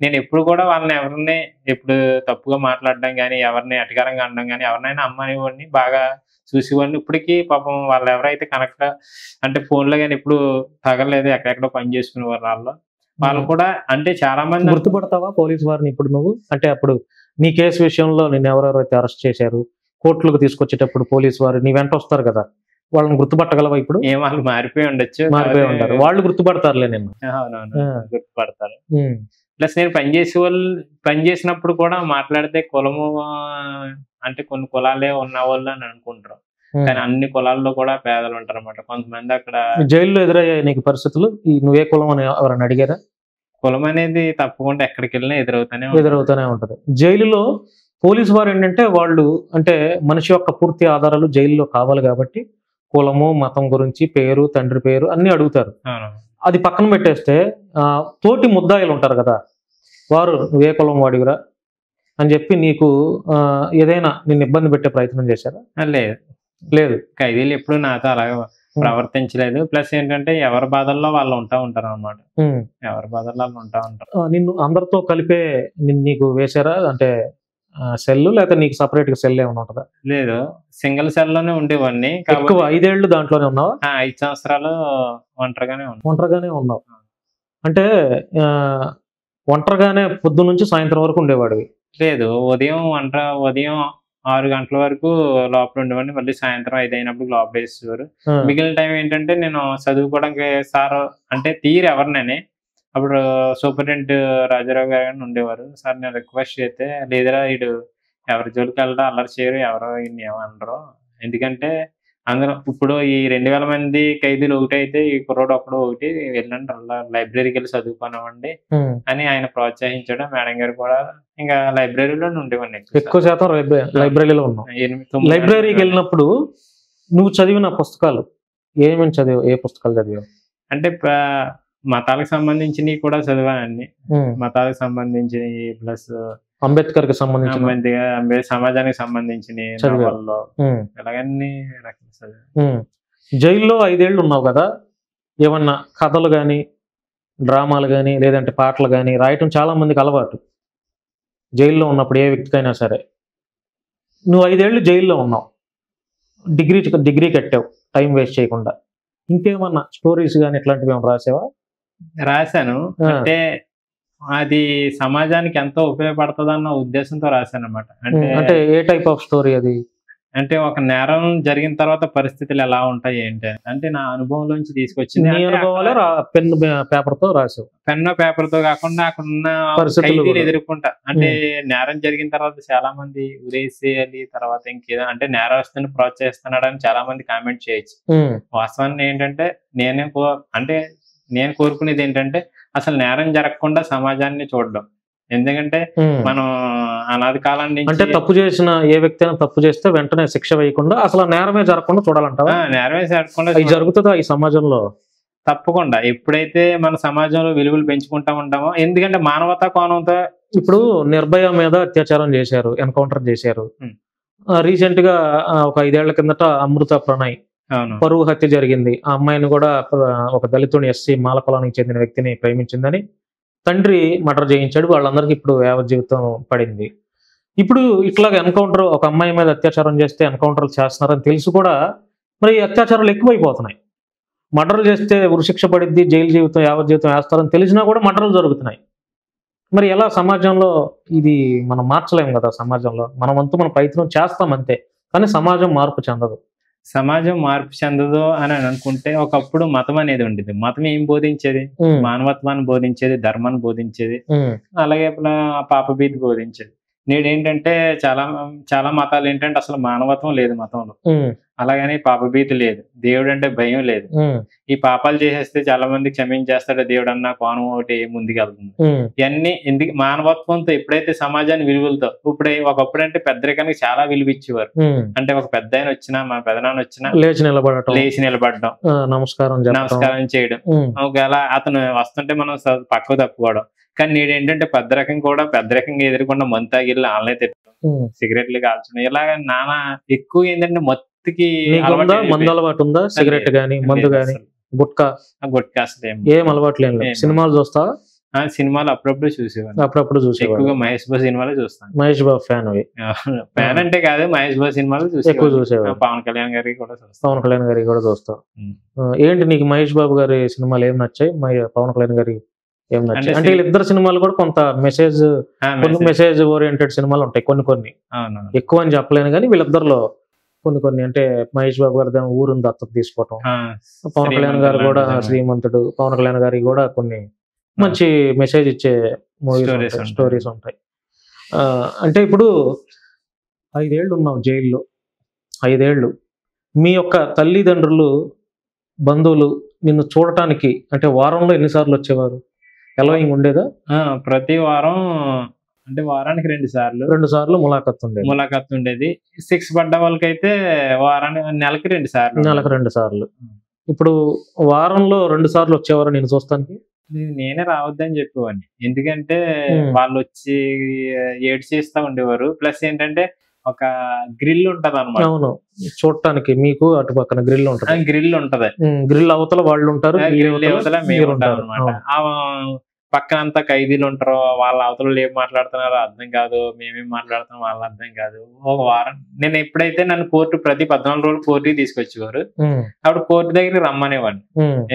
నేను ఎప్పుడు కూడా వాళ్ళని ఎవరిని ఎప్పుడు తప్పుగా మాట్లాడడం కానీ, ఎవరిని అటకారంగా అనడం కానీ, ఎవరినైనా అమ్మనివాడిని బాగా చూసేవాడిని. ఇప్పటికీ పాపం వాళ్ళు ఎవరైతే కనెక్ట్ అంటే ఫోన్లో కానీ ఎప్పుడు తగలేదు, ఎక్కడెక్కడో పని చేసుకునేవారు వాళ్ళు కూడా. అంటే చాలా మంది గుర్తుపడతావా పోలీసు వారిని ఇప్పుడు నువ్వు? అంటే అప్పుడు నీ కేసు విషయంలో నేను ఎవరెవరైతే అరెస్ట్ చేశారు, కోర్టులకు తీసుకొచ్చేటప్పుడు పోలీసు వారు నీ వెంట వస్తారు కదా, వాళ్ళని గుర్తుపట్టగలవా? ఇప్పుడు వాళ్ళు మారిపోయి ఉండొచ్చు, మారిపోయి ఉంటారు. వాళ్ళు గుర్తుపడతారులే నిన్ను. గుర్తుపడతారు. ప్లస్ నేను పనిచేసినప్పుడు కూడా మాట్లాడితే కులము అంటే కొన్ని కులాలే ఉన్న వాళ్ళు అని అనుకుంటారు, కానీ అన్ని కులాల్లో కూడా పేదలు ఉంటారు అన్నమాట. కొంతమంది అక్కడ జైల్లో ఎదురయ్యాయి నీకు పరిస్థితులు? నువ్వే కులం అని ఎవరైనా అడిగారా? కులం అనేది తప్పకుండా ఎక్కడికి వెళ్ళినా ఎదురవుతూనే ఉంటది. జైలులో పోలీసు వారు ఏంటంటే వాళ్ళు అంటే మనిషి యొక్క పూర్తి ఆధారాలు జైల్లో కావాలి కాబట్టి కులము, మతం గురించి, పేరు, తండ్రి పేరు అన్ని అడుగుతారు. అది పక్కన పెట్టేస్తే తోటి ముద్దాయిలు ఉంటారు కదా, వారు నువ్వే కులం వాడివిరా అని చెప్పి నీకు ఏదైనా నిన్ను ఇబ్బంది పెట్టే ప్రయత్నం చేశారా? లేదు. ఖైదీలు ఎప్పుడు నాతో అలాగే ప్రవర్తించలేదు. ప్లస్ ఏంటంటే ఎవరి బాధల్లో వాళ్ళు ఉంటారు అన్నమాట. ఎవరి బాధల్లో వాళ్ళు ఉంటారు. నిన్ను అందరితో కలిపే నీకు వేశారా? అంటే సెల్ లేకపోతే నీకు సపరేట్ గా సెల్ ఏమైనా ఉంటుందా? లేదు, సింగిల్ సెల్ లోనే ఉండేవాడిని. ఎక్కువ 5 ఏళ్ళు దాంట్లోనే ఉన్నావా? 5 సంవత్సరాలు ఒంటరిగానే ఉన్నావు. అంటే ఒంటరిగానే పొద్దు నుంచి సాయంత్రం వరకు ఉండేవాడివి? లేదు, ఉదయం 6 గంటల వరకు లోపల ఉండేవాడిని, మళ్ళీ సాయంత్రం 5 అయినప్పుడు లోపల వేసేవారు. మిగిలిన టైం ఏంటంటే నేను చదువుకోవడానికి సార్ అంటే తీరు ఎవరినని అప్పుడు సూపరింటెండెంట్ రాజారావు గారు ఉండేవారు. సార్ నేను రిక్వెస్ట్ చేస్తే లేదరా వీడు ఎవరి జోలికి వెళ్ళడం అల్లరి చేయరు, ఎవరో ఈయన ఏమనరు, ఎందుకంటే అందరూ ఇప్పుడు ఈ 2000 మంది ఖైదీలు ఒకటి అయితే ఈ కుర్రోడు ఒకడు ఒకటి వెళ్ళండి లైబ్రరీకి వెళ్ళి చదువుకున్నామండి అని ఆయన ప్రోత్సహించడం. మేడం గారు కూడా ఇంకా లైబ్రరీలో ఉండేవాడిని, ఎక్కువ శాతం లైబ్రరీలో ఉన్నాం. లైబ్రరీకి వెళ్ళినప్పుడు నువ్వు చదివిన పుస్తకాలు ఏమేమి చదివావు? ఏ పుస్తకాలు చదివావు? అంటే మతాలకు సంబంధించినవి కూడా చదివానండి. మతాలకు సంబంధించినవి ప్లస్ అంబేద్కర్ కి సంబంధించిన సమాజానికి సంబంధించిన నవల్లో ఇలాగన్నీ జైల్లో 5 ఏళ్ళు ఉన్నావు కదా, ఏమన్నా కథలు కానీ డ్రామాలు కానీ లేదంటే పాటలు కానీ రాయటం చాలా మందికి అలవాటు. జైల్లో ఉన్నప్పుడు ఏ వ్యక్తికైనా సరే, నువ్వు 5 ఏళ్ళు జైల్లో ఉన్నావు, డిగ్రీ కట్టావు టైం వేస్ట్ చేయకుండా, ఇంకేమన్నా స్టోరీస్ కానీ ఇట్లాంటివి ఏమైనా రాసావా? రాశాను. అంటే అది సమాజానికి ఎంతో ఉపయోగపడుతుంది అన్న ఉద్దేశంతో రాశాను అనమాట. అంటే ఏ టైప్ ఆఫ్ స్టోరీ అది? అంటే ఒక నేరం జరిగిన తర్వాత పరిస్థితులు ఎలా ఉంటాయి ఏంటి అంటే నా అనుభవంలోంచి తీసుకొచ్చింది. పెన్ పేపర్ తో రాసావు? పెన్ పేపర్ తో కాకుండా అక్కడ ఉన్న పరిస్థితులు ఎదుర్కొంటా. అంటే నేరం జరిగిన తర్వాత చాలా మంది ఉరేసేయాలి, తర్వాత ఇంకేదో అంటే నేరస్తుని ప్రోత్సహిస్తున్నాడని చాలా మంది కామెంట్ చేయొచ్చు. వాస్తవాన్ని ఏంటంటే నేను కోరుకునేది ఏంటంటే అసలు నేరం జరగకుండా సమాజాన్ని చూడడం. ఎందుకంటే మనం అనాది కాలం నుంచి అంటే తప్పు చేసిన ఏ వ్యక్తి అయినా తప్పు చేస్తే వెంటనే శిక్ష వేయకుండా అసలు నేరమే జరగకుండా చూడాలంటావా? నేరమే జరగకుండా జరుగుతుందా ఈ సమాజంలో? తప్పకుండా. ఎప్పుడైతే మన సమాజంలో విలువలు పెంచుకుంటా ఉంటామో, ఎందుకంటే మానవతా కోణంతో ఇప్పుడు నిర్భయ మీద అత్యాచారం చేశారు, ఎన్కౌంటర్ చేశారు. రీసెంట్ గా ఒక 5 ఏళ్ల కిందట అమృత ప్రణయ్ పరువు హత్య జరిగింది. ఆ అమ్మాయిని కూడా ఒక దళితుని ఎస్సీ మాల కులానికి చెందిన వ్యక్తిని ప్రేమించిందని తండ్రి మర్డర్ చేయించాడు. వాళ్ళందరికీ ఇప్పుడు యావజ్జీవితం పడింది. ఇప్పుడు ఇట్లాగా ఎన్కౌంటర్, ఒక అమ్మాయి మీద అత్యాచారం చేస్తే ఎన్కౌంటర్లు చేస్తున్నారని తెలుసు కూడా మరి అత్యాచారాలు ఎక్కువైపోతున్నాయి. మర్డర్లు చేస్తే ఉరిశిక్ష పడిద్ది, జైలు జీవితం యావజ్జీవితం వేస్తారని తెలిసినా కూడా మర్డర్లు జరుగుతున్నాయి. మరి ఎలా సమాజంలో ఇది మనం మార్చలేము కదా? సమాజంలో మన వంతు మన ప్రయత్నం చేస్తాం అంతే, కానీ సమాజం మార్పు చెందదు. సమాజం మార్పు చెందదు అని అనుకుంటే ఒకప్పుడు మతం అనేది ఉండేది. మతం ఏం బోధించేది? మానవత్వాన్ని బోధించేది, ధర్మాన్ని బోధించేది, అలాగే పాపభీతి బోధించేది. నేడేంటంటే చాలా మతాలు ఏంటంటే అసలు మానవత్వం లేదు మతంలో, అలాగని పాపభీతి లేదు, దేవుడు అంటే భయం లేదు. ఈ పాపాలు చేసేస్తే చాలా మంది క్షమించేస్తాడు దేవుడు అన్న కోణం ఒకటి ముందుకెళ్తుంది. ఇవన్నీ ఎందుకు మానవత్వంతో ఎప్పుడైతే సమాజాన్ని విలువలతో ఒకప్పుడు అంటే పెద్దరికానికి చాలా విలువ ఇచ్చేవారు. అంటే ఒక పెద్ద ఆయన వచ్చినా, మా పెదనాన్న వచ్చినా లేచి నిలబడడం, నమస్కారం చేయడం, ఒకవేళ అతను వస్తుంటే మనం పక్కకు తప్పుకోవడం. కానీ నేడేంటంటే పెద్ద రకంగా ఎదుర్కొన్న మంతాగిళ్ళు ఆన్లైన్ తిట్టడం, సిగరెట్లు కాల్చడం, ఇలాగ నానా ఎక్కువ ఏంటంటే మొత్తికి మందు అలవాటు ఉందా? సిగరెట్ గానీ మందు గానీ గుట్కా అసలు ఏం అలవాటు లేదు. సినిమాలు చూస్తావా? సినిమాలు అప్పుడప్పుడు చూసేవాడు. ఎక్కువగా మహేష్ బాబు సినిమాలు చూస్తాను. మహేష్ బాబు ఫ్యాన్ ఫ్యాన్ అంటే కాదు, మహేష్ బాబు సినిమాలు ఎక్కువ చూసేవాడు. పవన్ కళ్యాణ్ గారికి కూడా చూస్తావు. ఏంటి నీకు మహేష్ బాబు గారి సినిమాలు ఏం నచ్చాయి? పవన్ కళ్యాణ్ గారి ఏం నచ్చాయి? అంటే వీళ్ళిద్దరు సినిమాలు కూడా కొంత మెసేజ్ ఓరియంటెడ్ సినిమాలు ఉంటాయి. కొన్ని ఎక్కువ అని చెప్పలేను కానీ వీళ్ళిద్దరిలో కొన్ని అంటే మహేష్ బాబు గారి ఊరుని దత్తత తీసుకోవటం, పవన్ కళ్యాణ్ గారు కూడా శ్రీమంతుడు, పవన్ కళ్యాణ్ గారికి కూడా కొన్ని మంచి మెసేజ్ ఇచ్చే మూవీస్ స్టోరీస్ ఉంటాయి. అంటే ఇప్పుడు 5 ఏళ్ళు ఉన్నావు జైల్లో. 5 ఏళ్ళు మీ యొక్క తల్లిదండ్రులు, బంధువులు నిన్ను చూడటానికి అంటే వారంలో ఎన్నిసార్లు వచ్చేవారు? ఎలవింగ్ ఉండేదా? ప్రతి వారం అంటే వారానికి 2 సార్లు ములాఖత్ ఉండేది. 6 పడ్డ వాళ్ళకైతే నెలకి 2 సార్లు. ఇప్పుడు వారంలో 2 సార్లు వచ్చేవారు నేను చూస్తానికి? నేనే రావద్దని చెప్పేవాడిని. ఎందుకంటే వాళ్ళు వచ్చి ఏడ్ చేస్తా ఉండేవారు. ప్లస్ ఏంటంటే ఒక గ్రిల్ ఉంటది అన్నమాట. అవును, చూడటానికి మీకు అటు పక్కన గ్రిల్ ఉంటది. గ్రిల్ అవతల వాళ్ళు ఉంటారు, అవతల మేము ఉంటాం అనమాట. పక్కనంతా ఖైదీలు ఉంటారు, వాళ్ళ అవతల ఏం మాట్లాడుతున్నారో అర్థం కాదు, మేమేం మాట్లాడుతున్నాం వాళ్ళ అర్థం కాదు. ఒక వారం నేను ఎప్పుడైతే నన్ను ప్రతి 14 రోజులు కోర్టుకి తీసుకొచ్చేవారు, అప్పుడు కోర్టు దగ్గరికి రమ్మనేవాడిని.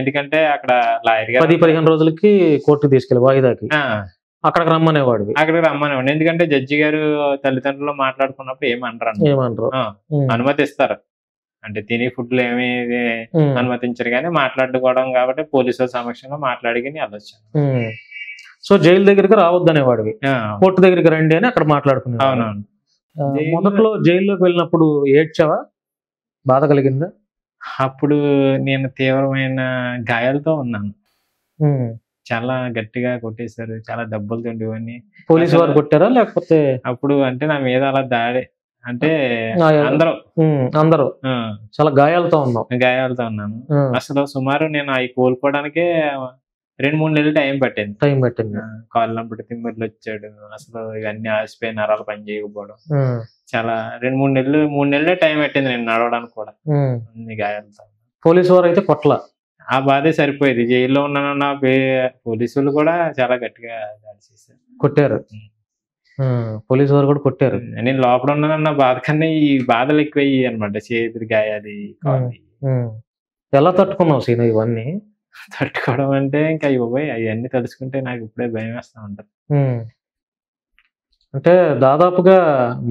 ఎందుకంటే అక్కడ లాయర్ గారు 10-15 రోజులకి కోర్టుకి తీసుకెళ్ళి వాయిదాకి అక్కడికి రమ్మనేవాడు. ఎందుకంటే జడ్జి గారు తల్లిదండ్రులు మాట్లాడుకున్నప్పుడు ఏమనరు, అనుమతిస్తారు. అంటే తినే ఫుడ్లు ఏమి అనుమతించరు కానీ మాట్లాడుకోవడం కాబట్టి పోలీసుల సమక్షంలో మాట్లాడి వెళ్ళొచ్చాను. సో జైలు దగ్గరికి రావద్దనేవాడివి, కోర్టు దగ్గరికి రండి అని అక్కడ మాట్లాడుకున్నాను. అవునవును. మొదట్లో జైల్లోకి వెళ్ళినప్పుడు ఏడ్చావా? బాధ కలిగిందా? అప్పుడు నేను తీవ్రమైన గాయాలతో ఉన్నాను. చాలా గట్టిగా కొట్టేశారు, చాలా దెబ్బలు తిండివన్నీ. పోలీసు వారు కొట్టారా లేకపోతే? అప్పుడు అంటే నా మీద అలా దాడి అంటే అందరూ చాలా గాయాలతో ఉన్నాను. అసలు సుమారు నేను అవి కోలుకోవడానికే 2-3 నెలలు టైం పట్టింది. కాళ్ళు నొప్పి తిమ్మిర్లు వచ్చాడు, అసలు ఇవన్నీ ఆసిపోయి నరాలు పని చేయకపోవడం, చాలా 2-3 నెలలు 3 నెలలే టైం పట్టింది నేను నడవడానికి కూడా అన్ని గాయాలతో. పోలీసు వారు అయితే కొట్ల, ఆ బాధే సరిపోయేది. జైల్లో ఉన్నానన్న పోలీసులు కూడా చాలా గట్టిగా దాడి చేశారు, కొట్టారు. పోలీసు వారు కూడా కొట్టారు. నేను లోపల ఉన్నానన్న బాధ కన్నా ఈ బాధలు ఎక్కువయ్యి అనమాట. చేతులు గాయాలి, ఎలా తట్టుకున్నావు సీను ఇవన్నీ? తట్టుకోవడం అంటే ఇంకా అవన్నీ తలుచుకుంటే నాకు ఇప్పుడే భయం వేస్తా ఉంటది. అంటే దాదాపుగా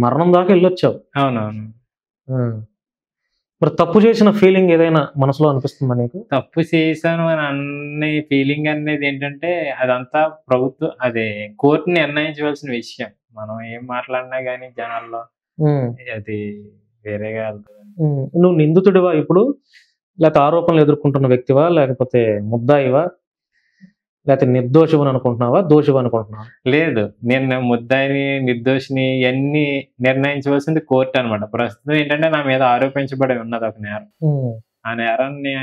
మరణం దాకా వెళ్ళొచ్చావు. అవునవును. మరి తప్పు చేసిన ఫీలింగ్ ఏదైనా మనసులో అనిపిస్తుందా నీకు? తప్పు చేశాను అని అనే ఫీలింగ్ అనేది ఏంటంటే అదంతా ప్రభుత్వం, అదే కోర్టు నిర్ణయించవలసిన విషయం. మనం ఏం మాట్లాడినా గానీ జనాల్లో అది వేరేగా వెళ్తుంది. నువ్వు నిందితుడివా ఇప్పుడు, లేకపోతే ఆరోపణలు ఎదుర్కొంటున్న వ్యక్తివా, లేకపోతే ముద్దాయివా, లేకపోతే నిర్దోషివని అనుకుంటున్నావా, దోషివని అనుకుంటున్నావా? లేదు, నేను ముద్దాయిని నిర్దోషిని ఇవన్నీ నిర్ణయించవలసింది కోర్టు అనమాట. ప్రస్తుతం ఏంటంటే నా మీద ఆరోపించబడి ఉన్నది ఒక నేరం. ఆ నేరాన్ని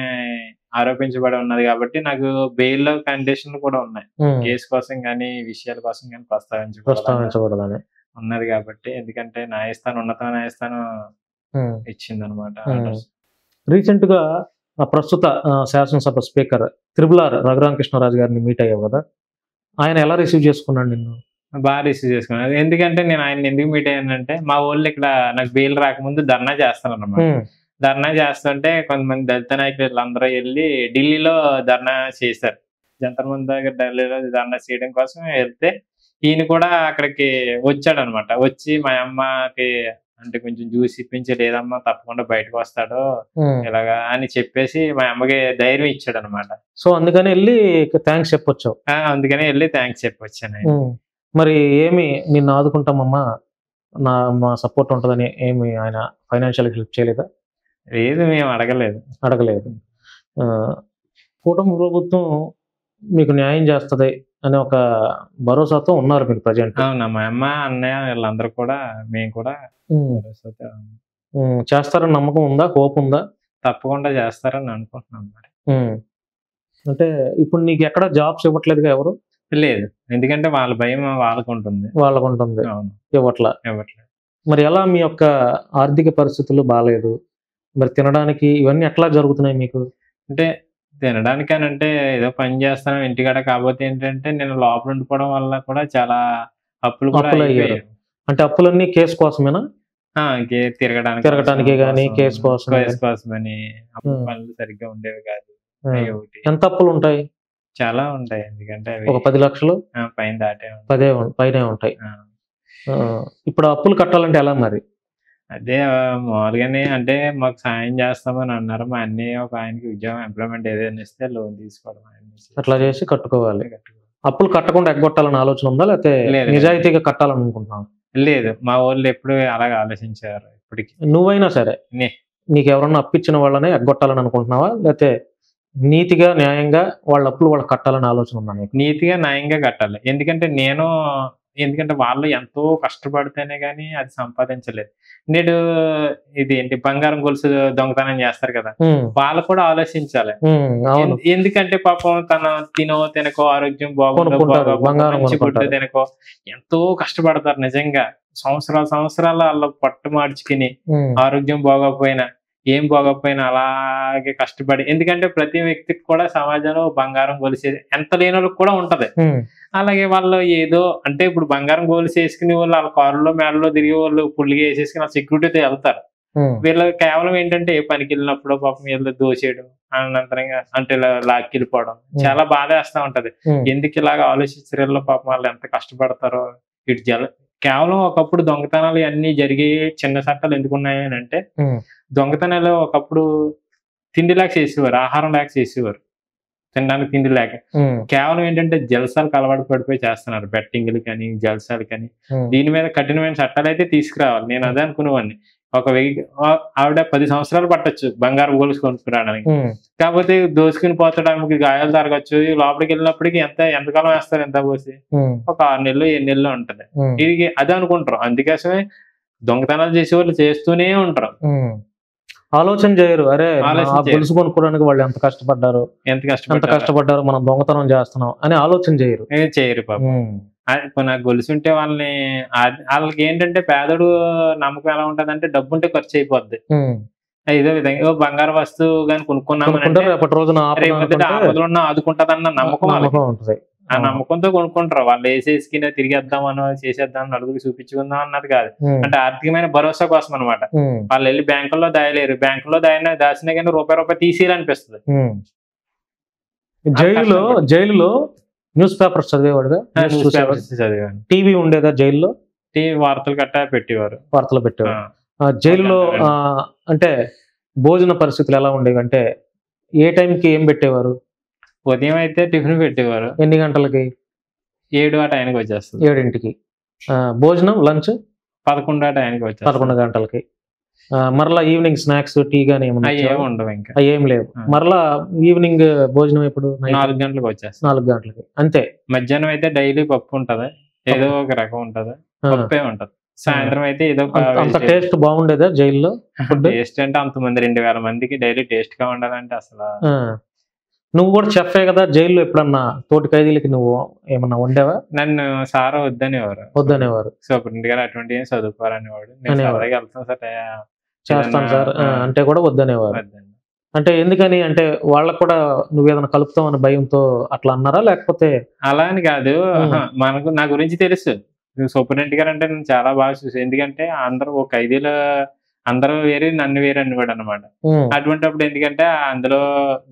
ఆరోపించబడి ఉన్నది కాబట్టి నాకు బెయిల్ కండిషన్లు కూడా ఉన్నాయి. కేసు కోసం కానీ విషయాల కోసం కానీ ప్రస్తావించకూడదని ఉన్నది కాబట్టి, ఎందుకంటే న్యాయస్థానం ఉన్నత న్యాయస్థానం ఇచ్చింది అనమాట. రీసెంట్ గా ప్రస్తుత శాసనసభ స్పీకర్ త్రిపులార్ రఘురామకృష్ణరాజు గారిని మీట్ అయ్యావు కదా, ఆయన ఎలా రిసీవ్ చేసుకున్నాడు నిన్ను? బాగా రిసీవ్ చేసుకున్నాడు. ఎందుకంటే నేను ఆయన ఎందుకు మీట్ అయ్యానంటే, మా ఊళ్ళో ఇక్కడ నాకు బెయిల్ రాకముందు ధర్నా చేస్తాను అన్నమాట. ధర్నా చేస్తుంటే కొంతమంది దళిత నాయకులు అందరూ వెళ్ళి ఢిల్లీలో ధర్నా చేశారు. జంతర్ మంతర్ దగ్గర ఢిల్లీలో ధర్నా చేయడం కోసం వెళ్తే ఈయన కూడా అక్కడికి వచ్చాడు అనమాట. వచ్చి మా అమ్మకి అంటే కొంచెం జ్యూస్ ఇప్పించి, లేదమ్మా తప్పకుండా బయటకు వస్తాడు ఇలాగా అని చెప్పేసి మా అమ్మకి ధైర్యం ఇచ్చాడు అనమాట. సో అందుకని వెళ్ళి థ్యాంక్స్ చెప్పొచ్చావు? అందుకని వెళ్ళి థ్యాంక్స్ చెప్పొచ్చాను. మరి ఏమి నిన్ను ఆదుకుంటామమ్మా, మా సపోర్ట్ ఉంటుందని ఏమి ఆయన ఫైనాన్షియల్ హెల్ప్ చేయలేదా? లేదు, మేము అడగలేదు. కూటమి ప్రభుత్వం మీకు న్యాయం చేస్తుంది అనే ఒక భరోసాతో ఉన్నారు మీరు ప్రజెంట్? అవునా, మా అమ్మ అన్నయ్య వీళ్ళందరూ కూడా, మేము కూడా చేస్తారని నమ్మకం ఉందా, హోప్ ఉందా? తప్పకుండా చేస్తారని అనుకుంటున్నాం. మరి అంటే ఇప్పుడు నీకు ఎక్కడ జాబ్స్ ఇవ్వట్లేదుగా ఎవరు? లేదు, ఎందుకంటే వాళ్ళ భయం వాళ్ళకు ఉంటుంది. ఇవ్వట్లేదు. మరి ఎలా మీ యొక్క ఆర్థిక పరిస్థితులు బాగాలేదు, మరి తినడానికి ఇవన్నీ ఎట్లా జరుగుతున్నాయి మీకు? అంటే తినడానికి అని అంటే ఏదో పని చేస్తాను ఇంటికాడ. కాకపోతే ఏంటంటే నేను లోపల ఉండిపోవడం వల్ల కూడా చాలా అప్పులు కూడా అయ్యాయి. అంటే అప్పులన్నీ కేసు కోసమేనా? తిరగడానికి కానీ కేసు కోసమని పనులు సరిగ్గా ఉండేవి కాదు. ఎంత అప్పులు ఉంటాయి? చాలా ఉంటాయి, ఎందుకంటే ఒక 10 లక్షలు పైన దాటే పైనే ఉంటాయి. ఇప్పుడు అప్పులు కట్టాలంటే ఎలా మరి? అదే మామూలుగానే అంటే మాకు సాయం చేస్తామని అన్నారు. మా అన్నయ్య ఒక ఆయనకి ఉద్యోగం ఎంప్లాయ్మెంట్ ఏదైనా ఇస్తే లోన్ తీసుకోవడం, అట్లా చేసి కట్టుకోవాలి. అప్పులు కట్టకుండా ఎగ్గొట్టాలని ఆలోచన ఉందా, లేకపోతే నిజాయితీగా కట్టాలని అనుకుంటున్నావు? లేదు, మా వాళ్ళు ఎప్పుడు అలాగే ఆలోచించారు. ఇప్పటికి నువ్వైనా సరే నీకు ఎవరన్నా అప్పిచ్చిన వాళ్ళనే ఎగ్గొట్టాలని అనుకుంటున్నావా, లేకపోతే నీతిగా న్యాయంగా వాళ్ళ అప్పులు వాళ్ళకి కట్టాలని ఆలోచన ఉందా? నీతిగా న్యాయంగా కట్టాలి. ఎందుకంటే వాళ్ళు ఎంతో కష్టపడితేనే కానీ అది సంపాదించలేదు. నేడు ఇది ఏంటి బంగారం గొలుసు దొంగతనం చేస్తారు కదా, వాళ్ళు కూడా ఆలోచించాలి. ఎందుకంటే పాపం తినకో ఆరోగ్యం బాగుంటుంది తినకో ఎంతో కష్టపడతారు. నిజంగా సంవత్సరాలు వాళ్ళు పట్టు మార్చుకుని ఆరోగ్యం ఏం బాగోకపోయినా అలాగే కష్టపడి, ఎందుకంటే ప్రతి వ్యక్తికి కూడా సమాజంలో బంగారం గొలిసేది ఎంత లేని వాళ్ళకి కూడా ఉంటది. అలాగే వాళ్ళు ఏదో అంటే ఇప్పుడు బంగారం గోల్స్ వేసుకునే వాళ్ళు వాళ్ళ కారులో మేడలో తిరిగే వాళ్ళు పుల్లిగా వేసేసుకుని ఆ సెక్యూరిటీతో వెళ్తారు. వీళ్ళు కేవలం ఏంటంటే పనికి వెళ్ళినప్పుడు పాపం వీళ్ళు దోచేయడం, అనంతరంగా అంటే లాక్కెళ్ళిపోవడం చాలా బాధ వేస్తా ఉంటది. ఎందుకు ఇలాగ ఆలోచించారు పాపం వాళ్ళు ఎంత కష్టపడతారో. ఇటు కేవలం ఒకప్పుడు దొంగతనాలు అన్ని జరిగే చిన్న చట్టాలు ఎందుకున్నాయి అని అంటే, దొంగతనాలు ఒకప్పుడు తిండి లేక చేసేవారు, ఆహారం లేక చేసేవారు, తినడానికి తిండి లేక. కేవలం ఏంటంటే జల్సాలకు అలవాటు పడిపోయి చేస్తున్నారు, బెట్టింగ్లు కానీ జల్సాలు కానీ. దీని మీద కఠినమైన చట్టాలు అయితే తీసుకురావాలి. నేను అదే అనుకునేవాడిని. ఆవిడ 10 సంవత్సరాలు పట్టొచ్చు బంగారం గొలుసు కొనుక్కురావడానికి, కాకపోతే దోసుకుని పోతడానికి గాయాలు తరగచ్చు. లోపలికి వెళ్ళినప్పటికీ ఎంతకాలం వేస్తారు, ఎంత పోసి ఒక 6 నెలలు 7 నెలలు ఉంటది. ఇది అదే అనుకుంటారు. అందుకోసమే దొంగతనాలు చేసే వాళ్ళు చేస్తూనే ఉంటారు. ఆలోచన చేయరు. అరే ఆలోచన ఆ చేయరు. గొలుసు కొనుక్కోవడానికి వాళ్ళు ఎంత కష్టపడ్డారు, ఎంత ఎంత కష్టపడ్డారు, మనం దొంగతనం చేస్తున్నాం అని ఆలోచన చేయరు. చేయరు పాపం. ఇప్పుడు నాకు గొలుసు ఉంటే వాళ్ళని వాళ్ళకి ఏంటంటే పేదోడు నమ్మకం ఎలా ఉంటదంటే డబ్బు ఉంటే ఖర్చు అయిపోద్ది. ఇదే విధంగా బంగారు వస్తువు గాని కొనుక్కున్నామంటే రేపటి రోజున ఆపదలో ఆదుకుంటదన్న నమ్మకం ఉంటుంది. ఆ నమ్మకంతో కొనుక్కుంటారు. వాళ్ళు వేసేసి తిరిగేద్దామనో చేసేద్దాం నలుగురికి చూపించుకుందాం అన్నది కాదు. అంటే ఆర్థికమైన భరోసా కోసం అనమాట. వాళ్ళు వెళ్ళి బ్యాంకుల్లో దాయలేరు. బ్యాంకుల్లో దాచినా కానీ రూపాయి తీసేయాలనిపిస్తుంది. జైలులో న్యూస్ పేపర్స్ చదివేవాడుగా? చదివాను. టీవీ ఉండేదా జైల్లో? టీవీ వార్తలు గట్టా పెట్టేవారు. వార్తలు పెట్టేవారు. జైల్లో అంటే భోజన పరిస్థితులు ఎలా ఉండేవి? అంటే ఏ టైంకి ఏం పెట్టేవారు? ఉదయం అయితే టిఫిన్ పెట్టేవారు. ఎన్ని గంటలకి? 7 ఆ టైంకి వచ్చేస్తుంది. 7ంటికి. భోజనం లంచ్ 11 ఆ టైంకి వచ్చేస్తుంది. 11 గంటలకి. మరలా ఈవినింగ్ స్నాక్స్ టీ గానీ ఉండవు. ఇంకా ఏం లేవు. మరలా ఈవినింగ్ భోజనం ఎప్పుడు? 4 గంటలకు వచ్చేస్తుంది. 4 గంటలకి అంతే. మధ్యాహ్నం అయితే డైలీ పప్పు ఉంటది, ఏదో ఒక రకం ఉంటది, పప్పే ఉంటది. సాయంత్రం అయితే ఏదో అంత టేస్ట్ బాగుండేదా జైల్లో? టేస్ట్ అంటే అంతమంది 2000 మందికి డైలీ టేస్ట్ గా ఉండాలంటే అసలు. నువ్వు కూడా చెప్పే కదా జైల్లో, ఎప్పుడన్నా తోటి ఖైదీలకి నువ్వు ఏమన్నా ఉండేవా? నన్ను సార్ వద్దనేవారు. సూపరింటెండెంట్ గారు అటువంటి ఏం చదువుకోవాలనేవాడు. నేను సరదాగా వెళ్తాను సార్, చేస్తాను సార్ అంటే కూడా వద్దనేవారు. అంటే ఎందుకని? అంటే వాళ్ళకు కూడా నువ్వేదైనా కలుపుతావు అనే భయంతో అట్లా అన్నారా, లేకపోతే? అలా అని కాదు, నా గురించి తెలుసు. సూపరింటెండెంట్ గారు అంటే నేను చాలా బాగా చూసాను. ఎందుకంటే అందరూ ఒక ఖైదీలో అందరూ వేరే నన్ను వేరే అనేవాడు అనమాట. అటువంటిప్పుడు ఎందుకంటే అందులో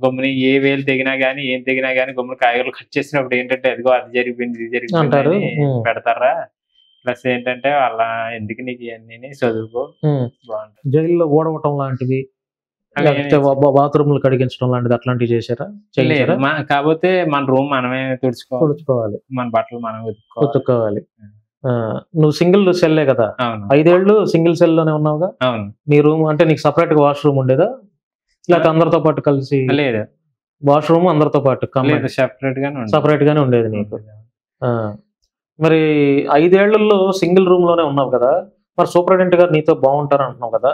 గమ్ముని ఏ వేలు తెగినా గానీ ఏం తెగినా గానీ గమ్ముని కాయగూరలు కట్ చేసినప్పుడు ఏంటంటే అదిగో అది జరిగిపోయింది ఇది జరిగిపోయింది పెడతారా. ప్లస్ ఏంటంటే వాళ్ళ ఎందుకు నీకు ఇవన్నీ చదువుకో బాగుంటుంది. జైల్లో ఓడవటం లాంటివి, బాత్రూమ్లు కడిగించడం లాంటిది అట్లాంటివి చేశారా? కాకపోతే మన రూమ్ మనమే తుడుచుకోవాలి, మన బట్టలు మనం ఉతుక్కోవాలి. నువ్వు సింగిల్ సెల్లే కదా? 5 ఏళ్ళు సింగిల్ సెల్ లోనే ఉన్నావుగా? నీ రూమ్ అంటే నీకు సపరేట్ గా వాష్రూమ్ ఉండేదా, లేకపోతే అందరితో పాటు కలిసి? లేదు, వాష్రూమ్ అందరితో పాటు సపరేట్ గానే ఉండేది నీకు. మరి 5 ఏళ్లలో సింగిల్ రూమ్ లోనే ఉన్నావు కదా, మరి సూపరింటెండెంట్ గారు నీతో బాగుంటారు అంటున్నావు కదా.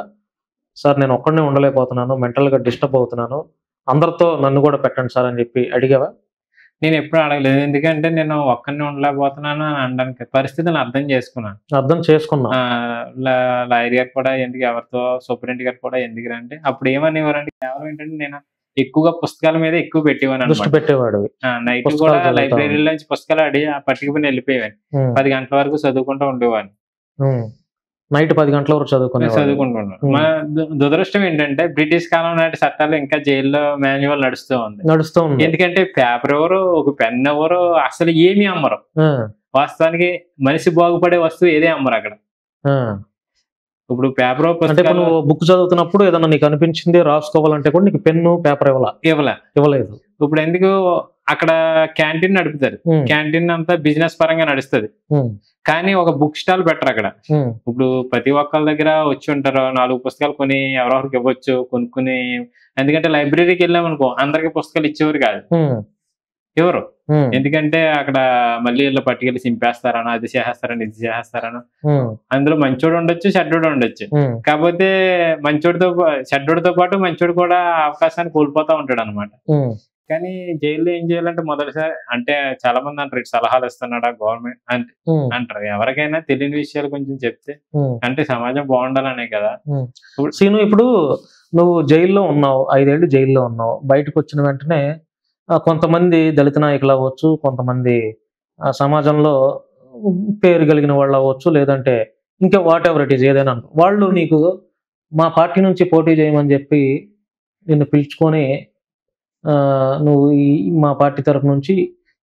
సార్ నేను ఒక్కడనే ఉండలేకపోతున్నాను, మెంటల్ గా డిస్టర్బ్ అవుతున్నాను, అందరితో నన్ను కూడా పెట్టండి సార్ అని చెప్పి అడిగావా? నేను ఎప్పుడు అడగలేదు. ఎందుకంటే నేను ఒక్కడిని ఉండలేకపోతున్నాను అని అనడానికి పరిస్థితిని అర్థం చేసుకున్నా. లాయర్ గారు కూడా ఎందుకు ఎవరితో, సూపరింటెండెంట్ గారు కూడా ఎందుకు అంటే అప్పుడు ఏమనేవారంటే కేవలం ఏంటంటే నేను ఎక్కువగా పుస్తకాల మీద ఎక్కువ పెట్టేవాడు. నైట్ కూడా లైబ్రరీలో నుంచి పుస్తకాలు పట్టుకుని వెళ్ళిపోయేవాడిని. 10 గంటల వరకు చదువుకుంటూ ఉండేవాడిని. నైట్ 10 గంటల వరకు చదువుకుంటున్నాను. మన దురదృష్టం ఏంటంటే బ్రిటిష్ కాలం నాటి చట్టాలు ఇంకా జైల్లో మాన్యువల్ నడుస్తూ ఉంది. ఎందుకంటే పేపర్ ఎవరు, ఒక పెన్ ఎవరు, అసలు ఏమి అమ్మరు. వాస్తవానికి మనిషి బాగుపడే వస్తువు ఏదే అమ్మరు అక్కడ. ఇప్పుడు పేపర్ బుక్ చదువుతున్నప్పుడు ఏదన్నా నీకు అనిపించింది రాసుకోవాలంటే కూడా నీకు పెన్ను పేపర్ ఇవ్వలేదు. ఇప్పుడు ఎందుకు అక్కడ క్యాంటీన్ నడుపుతారు. క్యాంటీన్ అంతా బిజినెస్ పరంగా నడుస్తుంది, కానీ ఒక బుక్ స్టాల్ పెట్టరు అక్కడ. ఇప్పుడు ప్రతి ఒక్కరి దగ్గర వచ్చి ఉంటారు, 4 పుస్తకాలు కొని ఎవరెవరికి ఇవ్వచ్చు కొనుక్కుని. ఎందుకంటే లైబ్రరీకి వెళ్ళామనుకో అందరికి పుస్తకాలు ఇచ్చేవారు కాదు, ఎవరు. ఎందుకంటే అక్కడ మళ్ళీ వీళ్ళు పట్టుకెళ్ళి చింపేస్తారనో, అది చేసేస్తారని ఇది చేసేస్తారనో. అందులో మంచోడు ఉండొచ్చు, చెడ్డోడు ఉండొచ్చు. కాకపోతే చెడ్డోడితో పాటు మంచోడు కూడా అవకాశాన్ని కోల్పోతా ఉంటాడు అనమాట. కానీ జైల్లో ఏం చేయాలంటే మొదటిసారి అంటే చాలా మంది అంటారు సలహాలు ఇస్తున్నాడా గవర్నమెంట్ అంటే అంటారు. ఎవరికైనా తెలియని విషయాలు కొంచెం చెప్తే అంటే సమాజం బాగుండాలనే కదా. సీను, ఇప్పుడు నువ్వు జైల్లో ఉన్నావు, 5 ఏళ్ళు జైల్లో ఉన్నావు. బయటకు వచ్చిన వెంటనే కొంతమంది దళిత నాయకులు అవ్వచ్చు, కొంతమంది సమాజంలో పేరు కలిగిన వాళ్ళు అవ్వచ్చు, లేదంటే ఇంకా వాట్ ఎవర్ ఇట్ ఈస్ ఏదైనా వాళ్ళు నీకు మా పార్టీ నుంచి పోటీ చేయమని చెప్పి నిన్ను పిలుచుకొని నువ్వు మా పార్టీ తరఫు నుంచి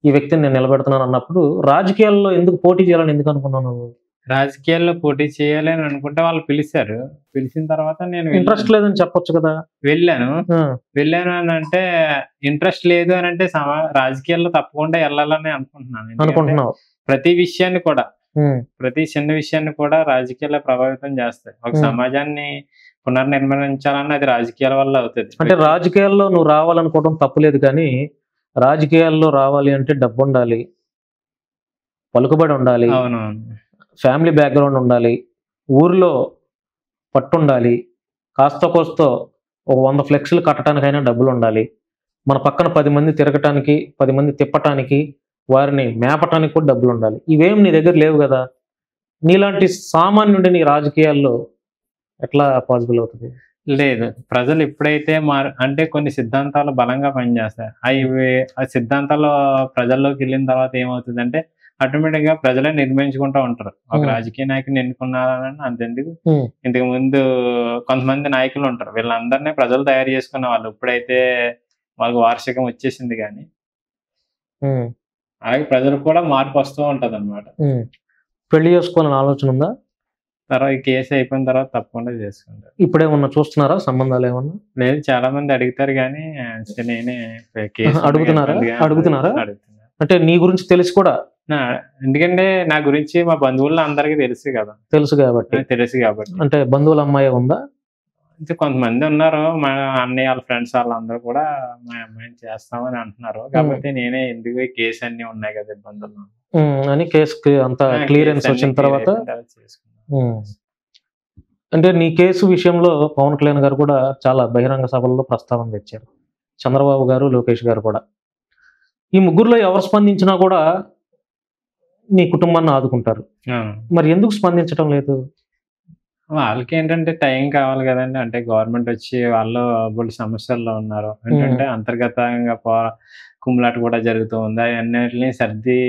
ఈ వ్యక్తిని నేను నిలబెడుతున్నాను అన్నప్పుడు రాజకీయాల్లో ఎందుకు పోటీ చేయాలని ఎందుకు అనుకున్నావు నువ్వు? రాజకీయాల్లో పోటీ చేయాలి అని అనుకుంటే వాళ్ళు పిలిచారు. పిలిచిన తర్వాత నేను ఇంట్రెస్ట్ లేదని చెప్పొచ్చు కదా. వెళ్ళాను అని అంటే ఇంట్రెస్ట్ లేదు అని అంటే రాజకీయాల్లో తప్పకుండా వెళ్ళాలని అనుకుంటున్నావు. ప్రతి విషయాన్ని కూడా, ప్రతి చిన్న విషయాన్ని కూడా రాజకీయాల్లో ప్రభావితం చేస్తాయి. ఒక సమాజాన్ని పునర్నిర్మించాలన్న అది రాజకీయాల వల్ల అవుతుంది. అంటే రాజకీయాల్లో నువ్వు రావాలనుకోవడం తప్పులేదు, కానీ రాజకీయాల్లో రావాలి అంటే డబ్బు ఉండాలి, పలుకుబడి ఉండాలి, ఫ్యామిలీ బ్యాక్గ్రౌండ్ ఉండాలి, ఊర్లో పట్టు ఉండాలి, కాస్త కోస్తో ఒక 100 ఫ్లెక్స్లు కట్టడానికైనా డబ్బులు ఉండాలి. మన పక్కన 10 మంది తిరగటానికి, 10 మంది తిప్పటానికి, వారిని మేపటానికి కూడా డబ్బులు ఉండాలి. ఇవేం నీ దగ్గర లేవు కదా. నీలాంటి సామాన్యుడి నీ రాజకీయాల్లో ఎట్లా పాసిబుల్ అవుతుంది? లేదు. ప్రజలు ఎప్పుడైతే అంటే కొన్ని సిద్ధాంతాలు బలంగా పనిచేస్తాయి. ఆ సిద్ధాంతాలు ప్రజల్లోకి వెళ్ళిన తర్వాత ఏమవుతుందంటే ఆటోమేటిక్ గా ప్రజలే నిర్మించుకుంటూ ఉంటారు. ఒక రాజకీయ నాయకుని ఎన్నుకున్నారని అంతెందుకు, ఇంతకు ముందు కొంతమంది నాయకులు ఉంటారు, వీళ్ళందరినీ ప్రజలు తయారు చేసుకున్న వాళ్ళు. ఇప్పుడైతే వాళ్ళకి వార్షికం వచ్చేసింది కానీ అలాగే ప్రజలకు కూడా మార్పు వస్తూ ఉంటది అనమాట. పెళ్లి చేసుకోవాలని ఆలోచన ఉందా? తర్వాత ఈ కేసు అయిపోయిన తర్వాత తప్పకుండా చేసుకుంటారు. ఇప్పుడేమన్నా చూస్తున్నారా సంబంధాలు ఏమన్నా? లేదు, చాలా మంది అడుగుతారు కానీ నేనే అడుగుతున్నారా? అంటే నీ గురించి తెలిసి కూడా? ఎందుకంటే నా గురించి మా బంధువులు అందరికీ తెలుసు కాబట్టి. అంటే బంధువుల అమ్మాయి ఉందా? అంటే కొంతమంది ఉన్నారు, మా అన్నయ్య వాళ్ళ ఫ్రెండ్స్ వాళ్ళందరూ కూడా మా అమ్మాయిని చేస్తామని అంటున్నారు. కాబట్టి నేనే ఎందుకు ఈ కేసు అన్ని ఉన్నాయి కదా ఇబ్బందులు అని కేసుకి అంత క్లియరెన్స్ వచ్చిన తర్వాత అంటే నీ కేసు విషయంలో పవన్ కళ్యాణ్ గారు కూడా చాలా బహిరంగ సభల్లో ప్రస్తావన తెచ్చారు. చంద్రబాబు గారు, లోకేష్ గారు కూడా. ఈ ముగ్గురులో ఎవరు స్పందించినా కూడా నీ కుటుంబాన్ని ఆదుకుంటారు. మరి ఎందుకు స్పందించడం లేదు? వాళ్ళకి ఏంటంటే టైం కావాలి కదండి. అంటే గవర్నమెంట్ వచ్చి వాళ్ళు బోల్డ్ సమస్యల్లో ఉన్నారు. ఏంటంటే అంతర్గతంగా కుమ్ములాట కూడా జరుగుతూ ఉంది. అన్నిటిని సర్ది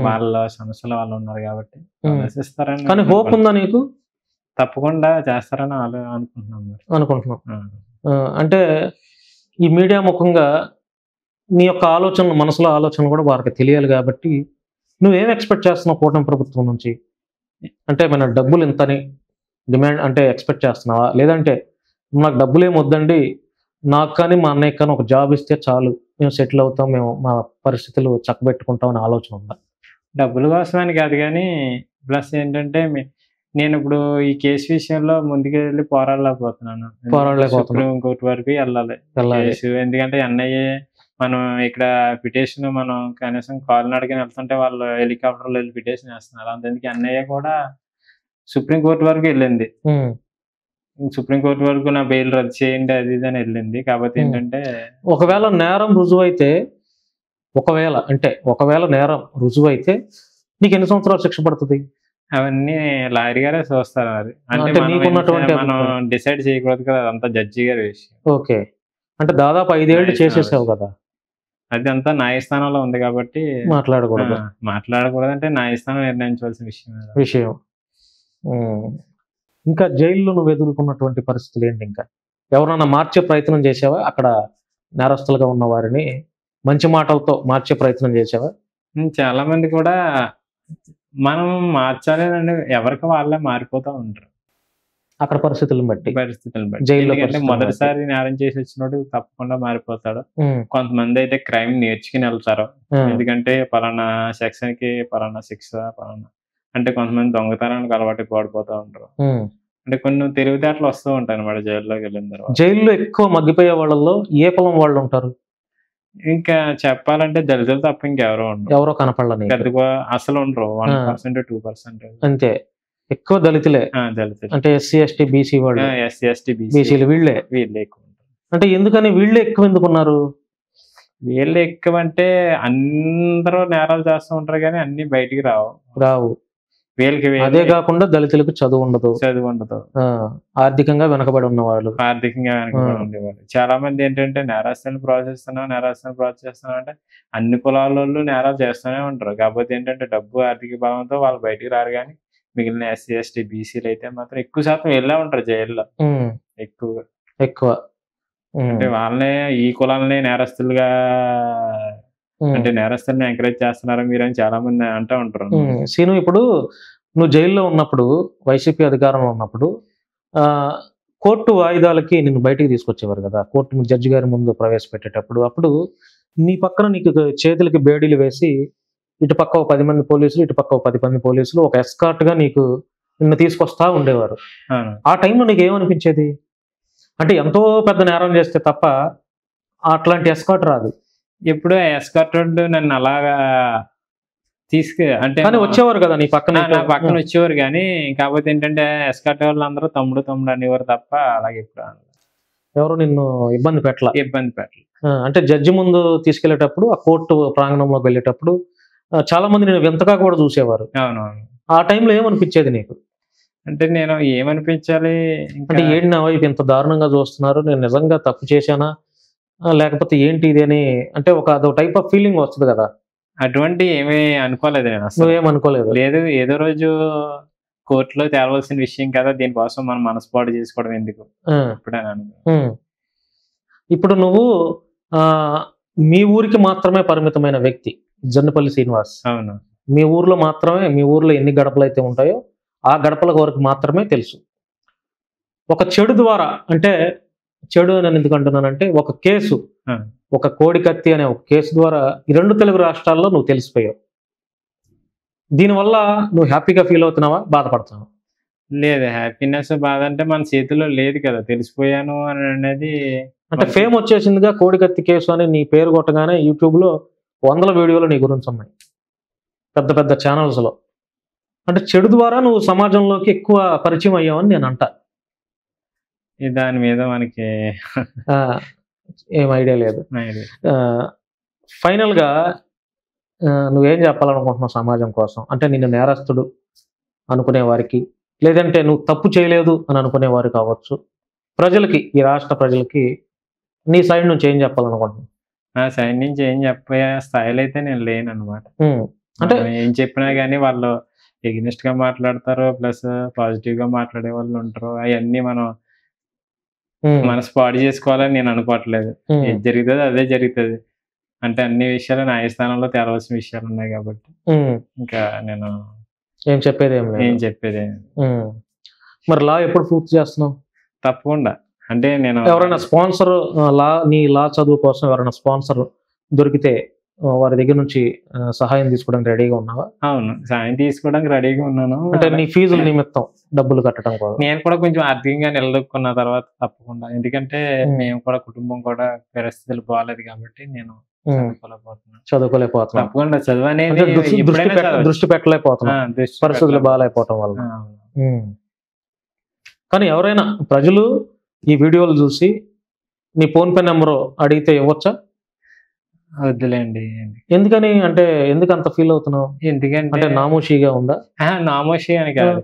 వాళ్ళ సమస్యలు వాళ్ళు ఉన్నారు కాబట్టి ఆలోచిస్తారని. కానీ హోప్ ఉందా నీకు? తప్పకుండా చేస్తారని అనుకుంటున్నాం. అంటే ఈ మీడియా ముఖంగా నీ యొక్క ఆలోచనలు, మనసులో ఆలోచనలు కూడా వారికి తెలియాలి కాబట్టి నువ్వేం ఎక్స్పెక్ట్ చేస్తున్నావు కూటమి ప్రభుత్వం నుంచి? అంటే మన డబ్బులు ఇంతని డిమాండ్ అంటే ఎక్స్పెక్ట్ చేస్తున్నావా? లేదంటే నాకు డబ్బులు ఏమి వద్దండి, నాకు కానీ మా అన్నయ్య కానీ ఒక జాబ్ ఇస్తే చాలు, మేము సెటిల్ అవుతాం, మేము మా పరిస్థితులు చక్కబెట్టుకుంటాం అనే ఆలోచన ఉందా? డబ్బుల కోసమని కాదు కానీ ప్లస్ ఏంటంటే నేను ఇప్పుడు ఈ కేసు విషయంలో ముందుకు వెళ్ళి పోరాడలేకపోతున్నాను. సుప్రీంకోర్టు వరకు వెళ్ళాలి కేసు. ఎందుకంటే అన్నయ్య మనం ఇక్కడ పిటిషన్ మనం కనీసం కాలినడకని వెళ్తుంటే వాళ్ళు హెలికాప్టర్లో వెళ్ళి పిటిషన్ వేస్తున్నారు. అందుకే అన్నయ్య కూడా సుప్రీంకోర్టు వరకు వెళ్ళింది. సుప్రీంకోర్టు వరకు నా బెయిల్ రద్దు చేయండి అది ఇది అని వెళ్ళింది. కాబట్టి ఏంటంటే ఒకవేళ నేరం రుజువైతే, ఒకవేళ నేరం రుజువైతే నీకు ఎన్ని సంవత్సరాలు శిక్ష పడుతుంది? అవన్నీ లాయర్ గారే చూస్తారు. అది అంటే మనం డిసైడ్ చేయకూడదు కదా, అదంతా జడ్జి గారి విషయం. ఓకే, అంటే దాదాపు 5 ఏళ్ళు చేసేసావు కదా. అది అంతా న్యాయస్థానంలో ఉంది కాబట్టి మాట్లాడకూడదు అంటే న్యాయస్థానం నిర్ణయించవలసిన విషయం. ఇంకా జైల్లో నువ్వు ఎదుర్కొన్నటువంటి పరిస్థితులు ఏంటి? ఇంకా ఎవరన్నా మార్చే ప్రయత్నం చేసావా? అక్కడ నేరస్తులుగా ఉన్న వారిని మంచి మాటలతో మార్చే ప్రయత్నం చేసావా? చాలా మంది కూడా మనం మార్చాలి అని ఎవరికి వాళ్ళే మారిపోతూ ఉంటారు అక్కడ పరిస్థితులను బట్టి. జైల్లో మొదటిసారి నేరం చేసి వచ్చినట్టు తప్పకుండా మారిపోతాడు. కొంతమంది అయితే క్రైమ్ నేర్చుకుని వెళ్తారు. ఎందుకంటే పలానా సెక్షన్ కి పలానా శిక్ష పలానా అంటే కొంతమంది దొంగతనానికి అలవాటు పడిపోతూ ఉంటారు. అంటే కొన్ని తెలివితేటలు వస్తూ ఉంటాయి అన్నమాట జైల్లోకి వెళ్ళిన తర్వాత. జైల్లో ఎక్కువ మగ్గిపోయే వాళ్ళలో ఏ కులం వాళ్ళు ఉంటారు? ఇంకా చెప్పాలంటే దళితులు తప్ప ఇంకెవరో ఉండరు. ఎవరో కనపడని పెద్దగా అసలు ఉండరు. 1% 2% అంతే. ఎక్కువ దళితులే. అంటే ఎస్సీ ఎస్టీ బీసీ వాళ్ళు. ఎస్సీ ఎస్టీ బీసీలు వీళ్ళే ఎక్కువ. అంటే ఎందుకని వీళ్ళే ఎక్కువ ఎందుకున్నారు? వీళ్ళు ఎక్కువ అంటే అందరూ నేరాలు చేస్తూ ఉంటారు కానీ అన్ని బయటికి రావు. వీళ్ళకి అదే కాకుండా దళితులకు చదువు ఉండదు. ఆర్థికంగా వెనకబడి ఉన్నవాళ్ళు. ఉండేవాళ్ళు చాలా మంది ఏంటంటే నేరాస్తులను ప్రోత్సహిస్తున్నాం అంటే అన్ని కులాల వాళ్ళు నేరాలు చేస్తూనే ఉంటారు. కాకపోతే ఏంటంటే డబ్బు ఆర్థిక భావంతో వాళ్ళు బయటికి రారు. కానీ మిగిలిన ఎస్సీ ఎస్టీ బీసీలు అయితే మాత్రం ఎక్కువ శాతం వెళ్ళే ఉంటారు జైల్లో. ఎక్కువ అంటే వాళ్ళనే ఈ కులాలనే నేరస్తులుగా అంటే నేరస్తుల్ని ఎంకరేజ్ చేస్తున్నారు మీరు అని చాలా మంది అంటూ ఉంటారు. సీను, ఇప్పుడు నువ్వు జైల్లో ఉన్నప్పుడు, వైసీపీ అధికారంలో ఉన్నప్పుడు కోర్టు వాయిదాలకి నిన్ను బయటికి తీసుకొచ్చేవారు కదా, కోర్టు జడ్జి గారి ముందు ప్రవేశపెట్టేటప్పుడు. అప్పుడు నీ పక్కన నీకు చేతులకి బేడీలు వేసి ఇటు పక్క 10 మంది పోలీసులు, ఇటు పక్క 10 మంది పోలీసులు ఒక ఎస్కార్ట్ గా నిన్ను తీసుకొస్తా ఉండేవారు. ఆ టైంలో నీకు ఏమనిపించేది? అంటే ఎంతో పెద్ద నేరం చేస్తే తప్ప అట్లాంటి ఎస్కార్ట్ రాదు. ఎప్పుడు ఎస్కార్ట్ నన్ను అలాగా అంటే వచ్చేవారు కదా నీ పక్కన వచ్చేవారు కానీ కాకపోతే ఏంటంటే ఎస్కార్ట్ వాళ్ళు అందరూ తమ్ముడు అనేవారు తప్ప అలాగే ఎప్పుడు ఎవరు నిన్ను ఇబ్బంది పెట్టాల. అంటే జడ్జి ముందు తీసుకెళ్లేటప్పుడు ఆ కోర్టు ప్రాంగణంలోకి వెళ్ళేటప్పుడు చాలా మంది నేను వింతగా కూడా చూసేవారు. అవునవును. ఆ టైంలో ఏమనిపించేది నీకు? అంటే నేను ఏమనిపించాలి అంటే ఏంటి నా వైపు ఇంత దారుణంగా చూస్తున్నారు, నేను నిజంగా తప్పు చేశానా లేకపోతే ఏంటి ఇది అని, అంటే అదో టైప్ ఆఫ్ ఫీలింగ్ వస్తుంది కదా. అటువంటి ఏమీ అనుకోలేదు నేను అసలు. నువ్వేమనుకోలేదు? లేదు, ఏదో రోజు కోర్టులో తేలవలసిన విషయం కదా, దీనికోసం మనం మనస్పాటు చేసుకోవడం ఎందుకు. ఇప్పుడు నువ్వు మీ ఊరికి మాత్రమే పరిమితమైన వ్యక్తి జొన్నపల్లి శ్రీనివాస్. అవును. మీ ఊర్లో మాత్రమే, మీ ఊర్లో ఎన్ని గడపలు అయితే ఉంటాయో ఆ గడపల వరకు మాత్రమే తెలుసు. ఒక చెడు ద్వారా, అంటే చెడు అని ఎందుకు అంటున్నానంటే ఒక కేసు, ఒక కోడికత్తి అనే ఒక కేసు ద్వారా ఈ 2 తెలుగు రాష్ట్రాల్లో నువ్వు తెలిసిపోయావు. దీనివల్ల నువ్వు హ్యాపీగా ఫీల్ అవుతున్నావా, బాధపడుతున్నావా? లేదు, హ్యాపీనెస్ బాధ అంటే మన చేతిలో లేదు కదా, తెలిసిపోయాను అని అనేది. అంటే ఫేమ్ వచ్చేసిందిగా, కోడికత్తి కేసు అని నీ పేరు కొట్టగానే యూట్యూబ్లో 100 వీడియోలు నీ గురించి ఉన్నాయి, పెద్ద పెద్ద ఛానల్స్లో. అంటే చెడు ద్వారా నువ్వు సమాజంలోకి ఎక్కువ పరిచయం అయ్యావని నేను అంటా. దాని మీద మనకి ఏం ఐడియా లేదు. ఫైనల్గా నువ్వేం చెప్పాలనుకుంటున్నావు సమాజం కోసం? అంటే నిన్ను నేరస్తుడు అనుకునే వారికి, లేదంటే నువ్వు తప్పు చేయలేదు అని అనుకునే వారు కావచ్చు, ప్రజలకి, ఈ రాష్ట్ర ప్రజలకి నీ సైడ్ నుంచి ఏం చెప్పాలనుకుంటున్నావు? నా సైడ్ నుంచి ఏం చెప్పే స్థాయిలో అయితే నేను లేను అనమాట. అంటే ఏం చెప్పినా కానీ వాళ్ళు ఎగ్నెస్ట్ గా మాట్లాడతారు, ప్లస్ పాజిటివ్ గా మాట్లాడే వాళ్ళు ఉంటారు. అవన్నీ మనం మనసు పాడు చేసుకోవాలని నేను అనుకోవట్లేదు. ఏది జరుగుతుంది అదే జరుగుతుంది. అంటే అన్ని విషయాలు న్యాయస్థానంలో తేలవలసిన విషయాలు ఉన్నాయి కాబట్టి ఇంకా నేను ఏం చెప్పేది. మరి లా ఎప్పుడు పూర్తి చేస్తున్నావు? తప్పకుండా. అంటే నేను ఎవరైనా స్పాన్సర్, నీ లా చదువు కోసం ఎవరైనా స్పాన్సర్ దొరికితే వారి దగ్గర నుంచి సహాయం తీసుకోవడానికి రెడీగా ఉన్నావా? అవును, సహాయం తీసుకోవడానికి రెడీగా ఉన్నాను. అంటే నీ ఫీజుల నిమిత్తం డబ్బులు కట్టడం కోసం నేను కూడా కొంచెం ఆర్థికంగా నిలదొక్కున్న తర్వాత తప్పకుండా. ఎందుకంటే మేము కూడా కుటుంబం కూడా పరిస్థితులు బాగాలేదు కాబట్టి నేను చదువుకోలేకపోతున్నా. తప్పకుండా చదువు అనేది దృష్టి పెట్టలేకపోతున్నా, పరిస్థితులు బాగాలేకపోవటం వల్ల. కానీ ఎవరైనా ప్రజలు ఈ వీడియోలు చూసి నీ ఫోన్ పే నెంబరు అడిగితే ఇవ్వచ్చా? వద్దులేండి. ఎందుకని? అంటే ఎందుకు అంత ఫీల్ అవుతున్నావు? ఎందుకంటే నామోషిగా ఉందా? నామోషి అని కాదు,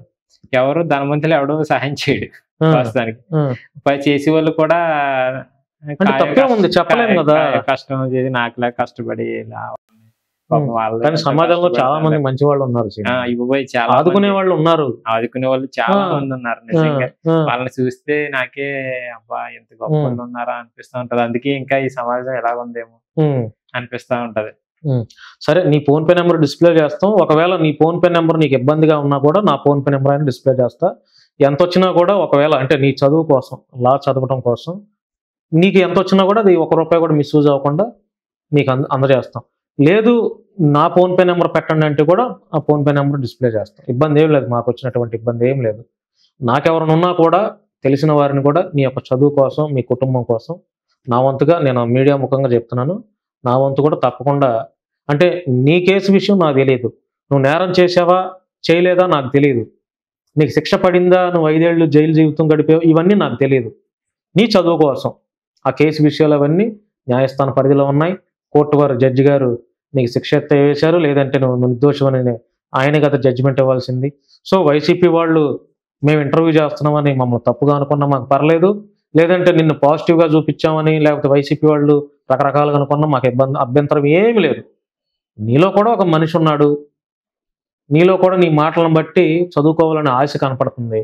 ఎవరు ధనవంతులు ఎవడో సహాయం చేయడు ప్రస్తుతానికి. చేసే వాళ్ళు కూడా తప్పే ఉంది, చెప్పలేము కదా. కష్టం చేసి నాకులా కష్టపడి కానీ సమాజంలో చాలా మంది మంచి వాళ్ళు ఉన్నారు, చాలా ఆదుకునే వాళ్ళు ఉన్నారు, ఆదుకునే వాళ్ళు చాలా మంది ఉన్నారు. నిజంగా వాళ్ళని చూస్తే నాకే అబ్బా ఎంత గొప్ప వాళ్ళు ఉన్నారా అనిపిస్తా ఉంటది. అందుకే ఇంకా ఈ సమాజం ఎలాగుందేమో అనిపిస్తా ఉంటది. సరే, నీ ఫోన్ పే నెంబర్ డిస్ప్లే చేస్తాం. ఒకవేళ నీ ఫోన్ పే నెంబర్ నీకు ఇబ్బందిగా ఉన్నా కూడా నా ఫోన్ పే నెంబర్ అయినా డిస్ప్లే చేస్తా. ఎంత వచ్చినా కూడా, ఒకవేళ అంటే నీ చదువు కోసం, లా చదవటం కోసం నీకు ఎంత వచ్చినా కూడా అది ₹1 కూడా మిస్యూజ్ అవ్వకుండా నీకు అందజేస్తాం. లేదు నా ఫోన్ పే నెంబర్ పెట్టండి అంటే కూడా ఆ ఫోన్ పే నెంబర్ డిస్ప్లే చేస్తాం. ఇబ్బంది ఏం లేదు, మాకు వచ్చినటువంటి ఇబ్బంది ఏం లేదు. నాకెవరైనా ఉన్నా కూడా, తెలిసిన వారిని కూడా నీ యొక్క చదువు కోసం, మీ కుటుంబం కోసం నా వంతుగా నేను మీడియా ముఖంగా చెప్తున్నాను, నా వంతు కూడా తప్పకుండా. అంటే నీ కేసు విషయం నాకు తెలియదు, నువ్వు నేరం చేసావా చేయలేదా నాకు తెలియదు, నీకు శిక్ష పడిందా, నువ్వు 5 ఏళ్ళు జైలు జీవితం గడిపావు, ఇవన్నీ నాకు తెలియదు. నీ చదువు కోసం ఆ కేసు విషయాలు అవన్నీ న్యాయస్థాన పరిధిలో ఉన్నాయి. కోర్టు వారు, జడ్జి గారు నీకు శిక్ష వేశారు, లేదంటే నువ్వు నిర్దోషమని ఆయనే కదా జడ్జిమెంట్ ఇవ్వాల్సింది. సో వైసీపీ వాళ్ళు మేము ఇంటర్వ్యూ చేస్తున్నామని మమ్మల్ని తప్పుగా అనుకున్నా మాకు పర్లేదు, లేదంటే నిన్ను పాజిటివ్గా చూపించామని, లేకపోతే వైసీపీ వాళ్ళు రకరకాలుగా అనుకున్నా మాకు అభ్యంతరం ఏమి లేదు. నీలో కూడా ఒక మనిషి ఉన్నాడు, నీలో కూడా నీ మాటలను బట్టి చదువుకోవాలనే ఆశ కనపడుతుంది.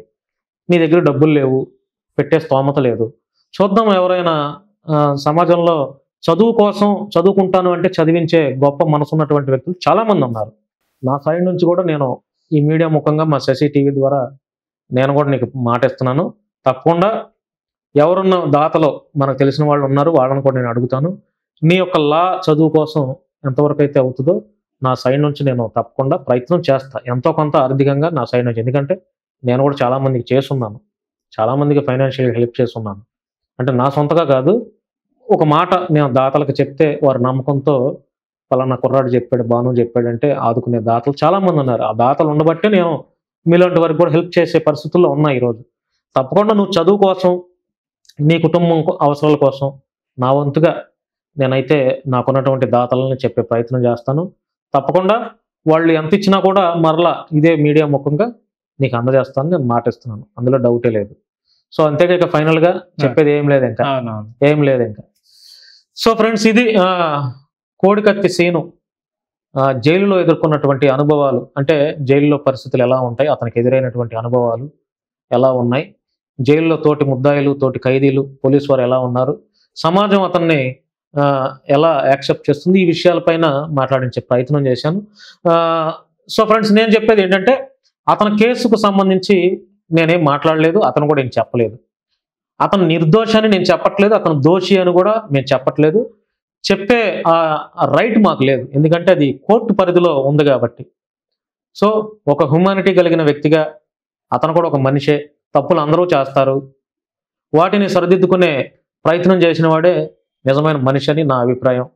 నీ దగ్గర డబ్బులు లేవు, పెట్టే స్తోమత లేదు. చూద్దాం, ఎవరైనా సమాజంలో చదువు కోసం చదువుకుంటాను అంటే చదివించే గొప్ప మనసున్నటువంటి వ్యక్తులు చాలామంది ఉన్నారు. నా సైడ్ నుంచి కూడా నేను ఈ మీడియా ముఖంగా మా శశి టీవీ ద్వారా నేను కూడా నీకు మాట ఇస్తున్నాను. తప్పకుండా ఎవరున్న దాతలో మనకు తెలిసిన వాళ్ళు ఉన్నారు, వాళ్ళని కూడా నేను అడుగుతాను. నీ యొక్క లా చదువు కోసం ఎంతవరకు అయితే అవుతుందో నా సైడ్ నుంచి నేను తప్పకుండా ప్రయత్నం చేస్తా, ఎంతో కొంత ఆర్థికంగా నా సైడ్ నుంచి. ఎందుకంటే నేను కూడా చాలామందికి చేస్తున్నాను, చాలామందికి ఫైనాన్షియల్గా హెల్ప్ చేస్తున్నాను. అంటే నా సొంతగా కాదు, ఒక మాట నేను దాతలకు చెప్తే వారి నమ్మకంతో పలానా కుర్రాడు చెప్పాడు, బాను చెప్పాడంటే ఆదుకునే దాతలు చాలామంది ఉన్నారు. ఆ దాతలు ఉండబట్టే నేను మీలాంటి వారికి కూడా హెల్ప్ చేసే పరిస్థితుల్లో ఉన్నా ఈరోజు. తప్పకుండా నువ్వు చదువు కోసం నీ కుటుంబం అవసరాల కోసం నా వంతుగా నేనైతే నాకున్నటువంటి దాతలను చెప్పే ప్రయత్నం చేస్తాను. తప్పకుండా వాళ్ళు ఎంత ఇచ్చినా కూడా మరలా ఇదే మీడియా ముఖంగా నీకు అందజేస్తాను నేను మాటిస్తున్నాను. అందులో డౌటే లేదు. సో అంతేగా ఇక ఫైనల్గా చెప్పేది ఏం లేదు ఇంకా, ఏం లేదు ఇంకా. సో ఫ్రెండ్స్, ఇది కోడికత్తి సీను జైలులో ఎదుర్కొన్నటువంటి అనుభవాలు, అంటే జైలులో పరిస్థితులు ఎలా ఉంటాయి, అతనికి ఎదురైనటువంటి అనుభవాలు ఎలా ఉన్నాయి, జైల్లో తోటి ముద్దాయిలు, తోటి ఖైదీలు, పోలీసు వారు ఎలా ఉన్నారు, సమాజం అతన్ని ఎలా యాక్సెప్ట్ చేస్తుంది, ఈ విషయాలపైన మాట్లాడించే ప్రయత్నం చేశాను. సో ఫ్రెండ్స్, నేను చెప్పేది ఏంటంటే అతని కేసుకు సంబంధించి నేనేం మాట్లాడలేదు, అతను కూడా ఏం చెప్పలేదు. అతను నిర్దోషి అని నేను చెప్పట్లేదు, అతను దోషి అని కూడా నేను చెప్పట్లేదు. చెప్పే రైట్ మాకు లేదు, ఎందుకంటే అది కోర్టు పరిధిలో ఉంది కాబట్టి. సో ఒక హ్యూమానిటీ కలిగిన వ్యక్తిగా అతను కూడా ఒక మనిషే, తప్పులు అందరూ చేస్తారు, వాటిని సరిదిద్దుకునే ప్రయత్నం చేసిన వాడే నిజమైన మనిషి అని నా అభిప్రాయం.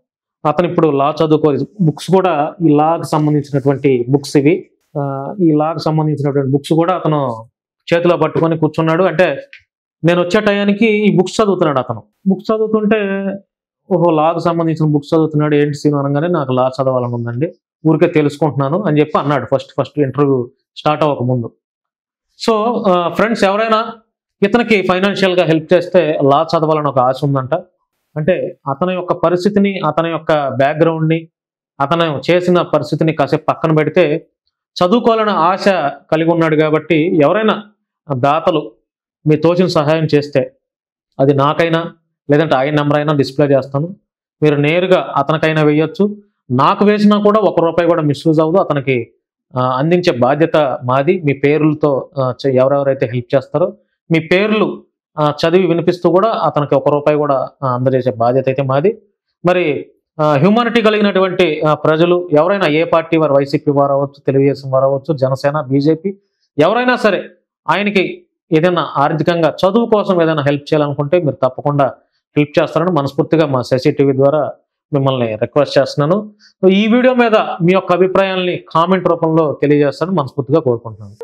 అతను ఇప్పుడు లా చదువుకో, బుక్స్ కూడా ఈ లాకు సంబంధించినటువంటి బుక్స్ ఇవి, ఈ లాకు సంబంధించినటువంటి బుక్స్ కూడా అతను చేతిలో పట్టుకొని కూర్చున్నాడు. అంటే నేను వచ్చే టయానికి ఈ బుక్స్ చదువుతున్నాడు. అతను బుక్స్ చదువుతుంటే ఓహో లాకు సంబంధించిన బుక్స్ చదువుతున్నాడు ఏంటి సీను అనగానే నాకు లా చదవాలని ఉందండి, ఊరికే తెలుసుకుంటున్నాను అని చెప్పి అన్నాడు ఫస్ట్ ఇంటర్వ్యూ స్టార్ట్ అవ్వక ముందు. సో ఫ్రెండ్స్, ఎవరైనా ఇతనికి ఫైనాన్షియల్గా హెల్ప్ చేస్తే లా చదవాలని ఒక ఆశ ఉందంట. అంటే అతని యొక్క పరిస్థితిని, అతని యొక్క బ్యాక్గ్రౌండ్ని, అతను చేసిన పరిస్థితిని కాసేపు పక్కన పెడితే చదువుకోవాలని ఆశ కలిగి ఉన్నాడు. కాబట్టి ఎవరైనా దాతలు మీ తోచిన సహాయం చేస్తే అది నాకైనా లేదంటే ఆయన నెంబర్ అయినా డిస్ప్లే చేస్తాను, మీరు నేరుగా అతనికైనా వేయొచ్చు. నాకు వేసినా కూడా ₹1 కూడా మిస్యూజ్ అవ్వదు, అతనికి అందించే బాధ్యత మాది. మీ పేర్లతో ఎవరెవరైతే హెల్ప్ చేస్తారో మీ పేర్లు చదివి వినిపిస్తూ కూడా అతనికి ₹1 కూడా అందజేసే బాధ్యత అయితే మాది. మరి హ్యూమానిటీ కలిగినటువంటి ప్రజలు ఎవరైనా, ఏ పార్టీ వారు, వైసీపీ వారు అవ్వచ్చు, తెలుగుదేశం వారు అవ్వచ్చు, జనసేన, బీజేపీ, ఎవరైనా సరే ఆయనకి ఏదైనా ఆర్థికంగా చదువు కోసం ఏదైనా హెల్ప్ చేయాలనుకుంటే మీరు తప్పకుండా హెల్ప్ చేస్తారని మనస్ఫూర్తిగా మా శశి టీవీ ద్వారా మిమ్మల్ని రిక్వెస్ట్ చేస్తున్నాను. ఈ వీడియో మీద మీ యొక్క అభిప్రాయాల్ని కామెంట్ రూపంలో తెలియజేస్తారని మనస్ఫూర్తిగా కోరుకుంటున్నాను.